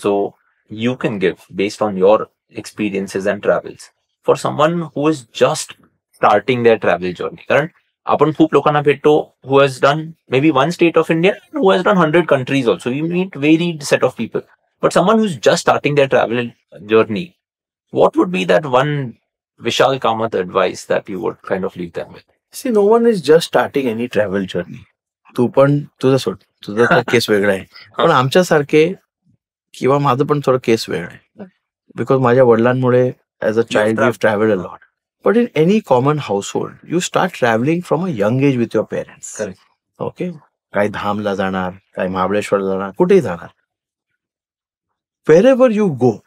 so you can give based on your experiences and travels for someone who is just starting their travel journey. कारण आपण खूप लोकांना भेटतो who has done maybe one state of India, who has done 100 countries also. We meet varied set of people. But someone who's just starting their travel journey, what would be that one Vishal Kamath advice that you would kind of leave them with? See, no one is just starting any travel journey. तू पण तुझं सोड, तुझं तर case वेगळा आहे, पण आमच्यासारखे किंवा माझं पण थोडं केस वेगळं आहे. बिकॉज माझ्या वडिलांमुळे as a child we travelled a lot. But in any common household you start travelling from a young age with your parents. Okay, काही धामला जाणार, काही महाबळेश्वरला जाणार, कुठेही जाणार. wherever you go,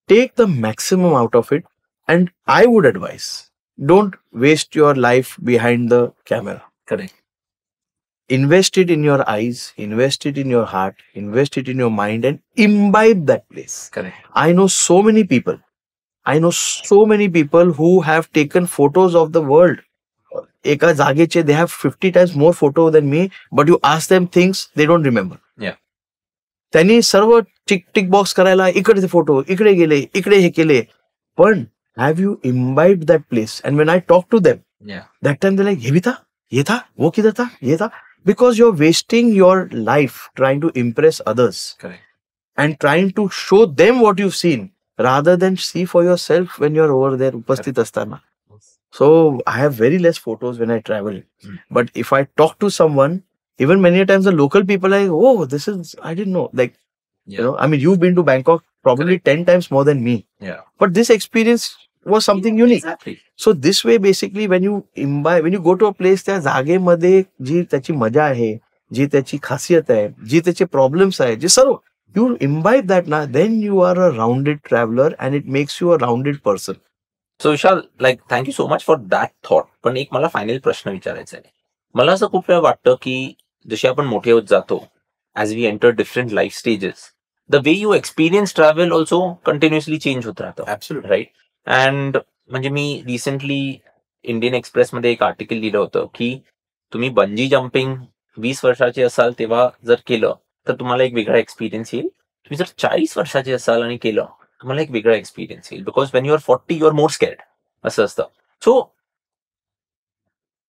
take the maximum out of it. And I would advise, don't waste your life behind the camera. Correct. Invest it in your eyes, invest it in your heart, invest it in your mind, and imbibe that place. Correct. I know so many people who have taken photos of the world. Eka जागेचे, they have 50 times more photo than me, but you ask them things they don't remember. Yeah. त्यांनी सर्व टिक box करायला, इकडे photo, इकडे गेले, इकडे हे केले. पण have you imbibed that place? And when I talk to them, that time they're like, ye tha, wo kidhar tha, ye tha. Because you're wasting your life trying to impress others. Correct. And trying to show them what you've seen rather than see for yourself when you're over there upasthit astana. So I have very less photos when I travel. But if I talk to someone, even many times the local people are like, oh, this is, I didn't know. Like, I mean, you've been to Bangkok probably 10 times more than me. Yeah. But this experience was something unique. Exactly. So this way, basically, when you go to a place, त्या जागेमध्ये जी त्याची मजा आहे, जी त्याची खासियत आहे, जी त्याचे problems आहे, जे सर्व you imbibe that ना, then you are a rounded traveler and it makes you a rounded person. So Vishal, like, thank you so much for that thought. पण एक मला फायनल प्रश्न विचारायचा आहे. मला असं खूप वेळा वाटतं की जसे आपण मोठे होत जातो, as we enter different life stages, the way you experience travel also continuously change होत राहतं. ऍब्सोल्युटली. राईट. अँड म्हणजे मी रिसेंटली इंडियन एक्सप्रेस मध्ये एक आर्टिकल लिहिलं होतं की तुम्ही बंजी जम्पिंग 20 वर्षाचे असाल तेव्हा जर केलं तर तुम्हाला एक वेगळा एक्सपिरियन्स येईल. तुम्ही जर 40 वर्षाचे असाल आणि केलं तुम्हाला एक वेगळा एक्सपिरियन्स येईल. Because when you are 40 you are more scared असं असतं. सो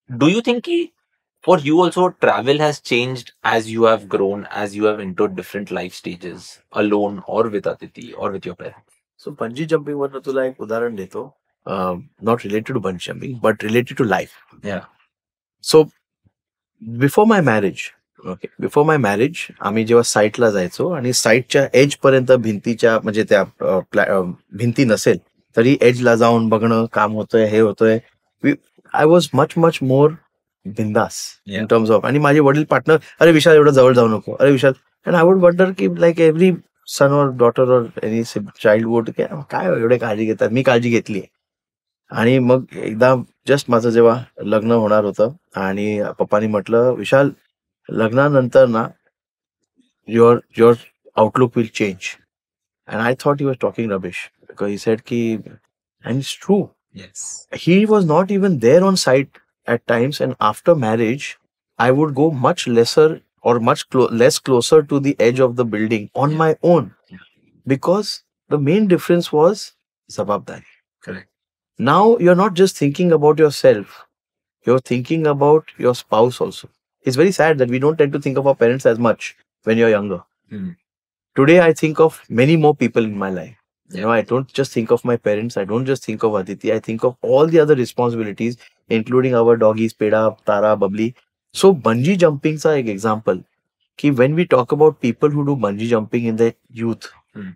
डू यू थिंक की for you also travel has changed as you have grown, as you have entered different life stages alone or with Aditi or with your parents? So bungee jumping वरनं तुला एक उदाहरण देतो. Not related to bungee jumping but related to life. Yeah. So before my marriage आम्ही जेव्हा साईटला जायचो आणि साईटच्या एज पर्यंत भिंतीच्या म्हणजे त्या भिंती नसेल तरी एजला जाऊन बघणं काम होतंय हे होतंय. आय वॉज मच मोर बिंदास इन टर्म्स ऑफ. आणि माझे वडील पार्टनर, अरे विशाल एवढं जवळ जाऊ नको, अरे विशाल. अँड आय वुड वंडर की लाईक एव्हरी सन और डॉटर और एनी चाइल्ड वुड काय एवढे काळजी घेतात. मी काळजी घेतली. आणि मग एकदा जस्ट माझं जेव्हा लग्न होणार होतं आणि पप्पानी म्हटलं विशाल लग्नानंतर ना your outlook will change. And I thought he was talking rubbish because he said की and it's true. Yes. He was not even there on site at times, and after marriage I would go much lesser or much less closer to the edge of the building on my own, because the main difference was jawabdari. Correct. Now you're not just thinking about yourself, you're thinking about your spouse also. It's very sad that we don't tend to think of our parents as much when you're younger. Today I think of many more people in my life. You know, I don't just think of my parents. I don't just think of Aditi. I think of all the other responsibilities, including our doggies, Peda, Tara, Bubbly. So bungee jumping is an example. Ki when we talk about people who do bungee jumping in their youth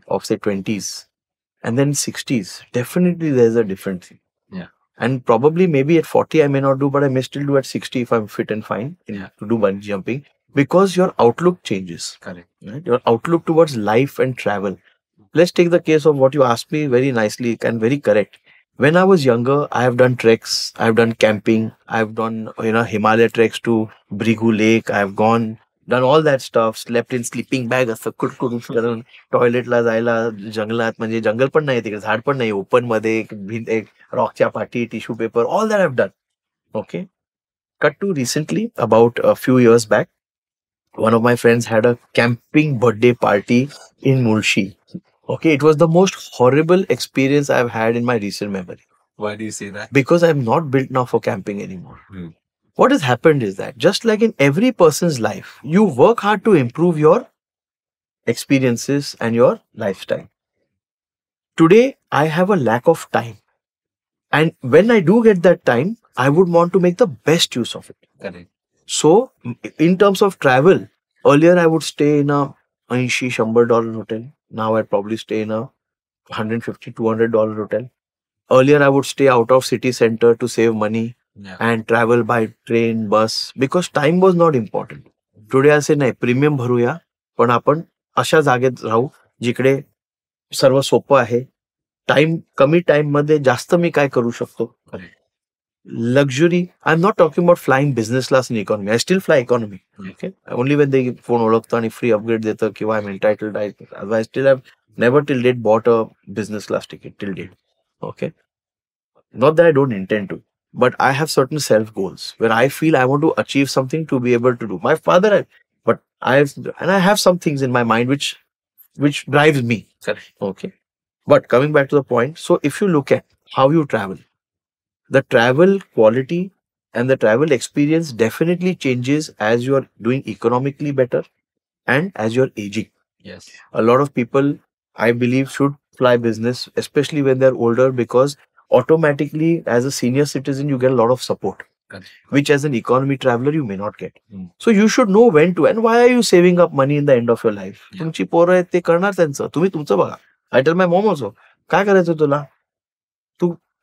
of say 20s and then 60s, definitely there's a different thing. Yeah. And probably maybe at 40 I may not do, but I may still do at 60 if I'm fit and fine to do bungee jumping, because your outlook changes. Correct. Right? Your outlook towards life and travel. Let's take the case of what you asked me very nicely and very correct. When I was younger, I have done treks, I have done camping, I have done Himalaya treks to Brigu Lake. I have done all that stuff. Slept in sleeping bag असं कुडकुडून करून टॉयलेटला जायला जंगलात, म्हणजे जंगल पण नाही तिकडे, झाड पण नाही, ओपन मध्ये एक रॉकच्या पाठी, tissue paper, all that I've done. Okay. Cut to recently, about a few years back, one of my friends had a camping birthday party in Mulshi. Okay, it was the most horrible experience I've had in my recent memory. Why do you say that? Because I'm not built now for camping anymore. What has happened is that just like in every person's life, you work hard to improve your experiences and your lifestyle. Today, I have a lack of time. And when I do get that time, I would want to make the best use of it. Correct. So, in terms of travel, earlier I would stay in a $80-$100 hotel. Now I'd probably stay in a $150-$200 hotel. Earlier I would stay out of city center to save money and travel by train, bus, because time was not important. Today I say नाही, premium भरूया पण आपण अशा जागेत राहू जिकडे सर्व सोपं आहे. Time कमी time मध्ये जास्त मी काय करू शकतो. Luxury, I'm not talking about flying business class in economy. I still fly economy. Okay, only when they phone ओळखतं आणि free upgrade देतं किंवा I'm entitled. I still have never till date bought a business class ticket till date. Okay, not that I don't intend to, but I have certain self goals where I feel I want to achieve something to be able to do. My father, but I have some things in my mind which drives me. Okay, but coming back to the point, so if you look at how you travel, the travel quality and the travel experience definitely changes as you are doing economically better and as you're aging. Yes. A lot of people, I believe, should fly business, especially when they're older, because automatically as a senior citizen, you get a lot of support, which as an economy traveler, you may not get. So you should know when to, and why are you saving up money in the end of your life? तुमची पोरं आहेत ते करणार त्यांचं, तुम्ही तुमचं बघा. I tell my mom also, काय करायचं तुला?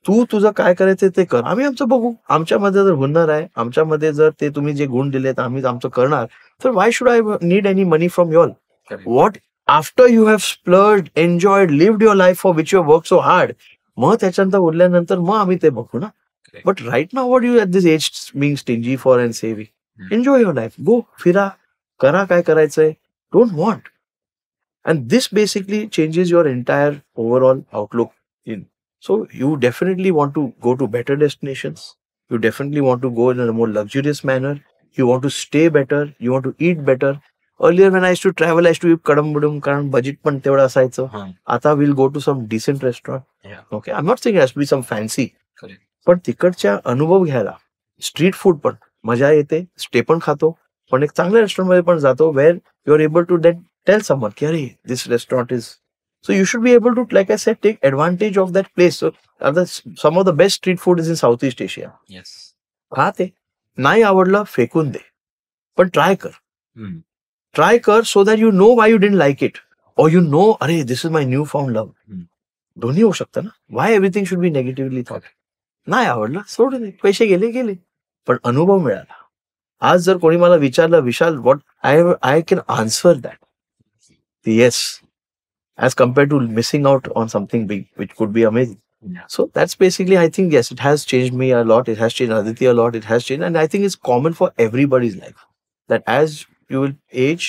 तू तुझं काय करायचं ते कर, आम्ही आमचं बघू. आमच्यामध्ये जर हुनर आहे, आमच्यामध्ये जर ते तुम्ही जे गुण दिलेत आम्ही आमचं करणार, तर why should I need any money from your? What after you have splurged, enjoyed, lived your life for which you work so hard, मग त्याच्यानंतर उरल्यानंतर मग आम्ही ते बघू ना. But right now what you at this age being stingy for and saving, enjoy your life, go फिरा, करा काय करायचंय. Don't want And this basically changes your entire overall outlook in. So you definitely want to go to better destinations. You definitely want to go in a more luxurious manner. You want to stay better. You want to eat better. Earlier when I used to travel, I used to eat kadam budum कारण budget पण तेवढा असायचं. आता we'll go to some decent restaurant. Okay, I'm not saying it has to be some fancy. Correct. पण तिकडच्या अनुभव घ्यायला street food पण मजा येते, स्टे पण खातो, पण एक चांगल्या रेस्टॉरंट मध्ये पण जातो where you are able to that tell someone की अरे this restaurant is. So you should be able to, like I said, take advantage of that place. So some of the best street food is in Southeast Asia. Yes. खा ते, नाही आवडलं फेकून दे, पण try कर. Try कर so that you know why you didn't like it, or you know अरे this is my new found love. दोन्ही होऊ शकतं ना. Why everything should be negatively thought. नाही आवडलं सोडून दे, पैसे गेले, पण अनुभव मिळाला. आज जर कोणी मला विचारलं Vishal what I can answer that yes, as compared to missing out on something big, which could be amazing. Yeah. So that's basically, I think, yes, it has changed me a lot. It has changed Aditi a lot. It has changed. And I think it's common for everybody's life that as you will age,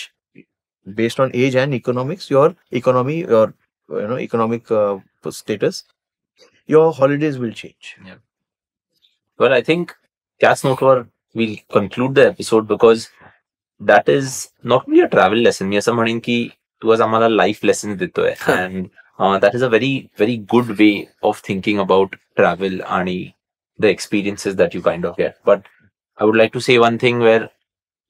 based on age and economics, your economy, your economic status, your holidays will change. Yeah. Well, I think that's not where we'll conclude the episode, because that is not only a travel lesson. मी असं म्हणेन की तू आज आम्हाला life lesson देतोय, and that is a very very good way of thinking about travel आणि the experiences that you kind of get. But I would like to say one thing where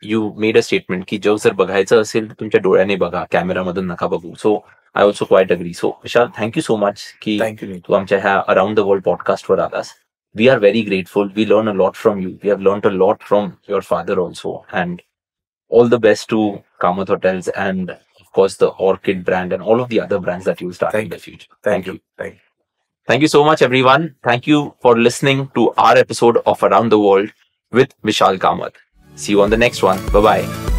you made a statement की जो जर बघायचं असेल तर तुमच्या डोळ्याने बघा, कॅमेरामधून नका बघू. So I also quite agree. So Vishal, thank you so much की तू आमच्या ह्या अराउंड द वर्ल्ड पॉडकास्टवर आलास. We are very grateful. We learn a lot from you. We have learn a lot from your father also. And all the best to Kamath Hotels and of course the Orchid brand and all of the other brands that you will start in the future. Thank you. Thank you so much, everyone. Thank you for listening to our episode of Around the World with Vishal Kamath. See you on the next one. Bye-bye.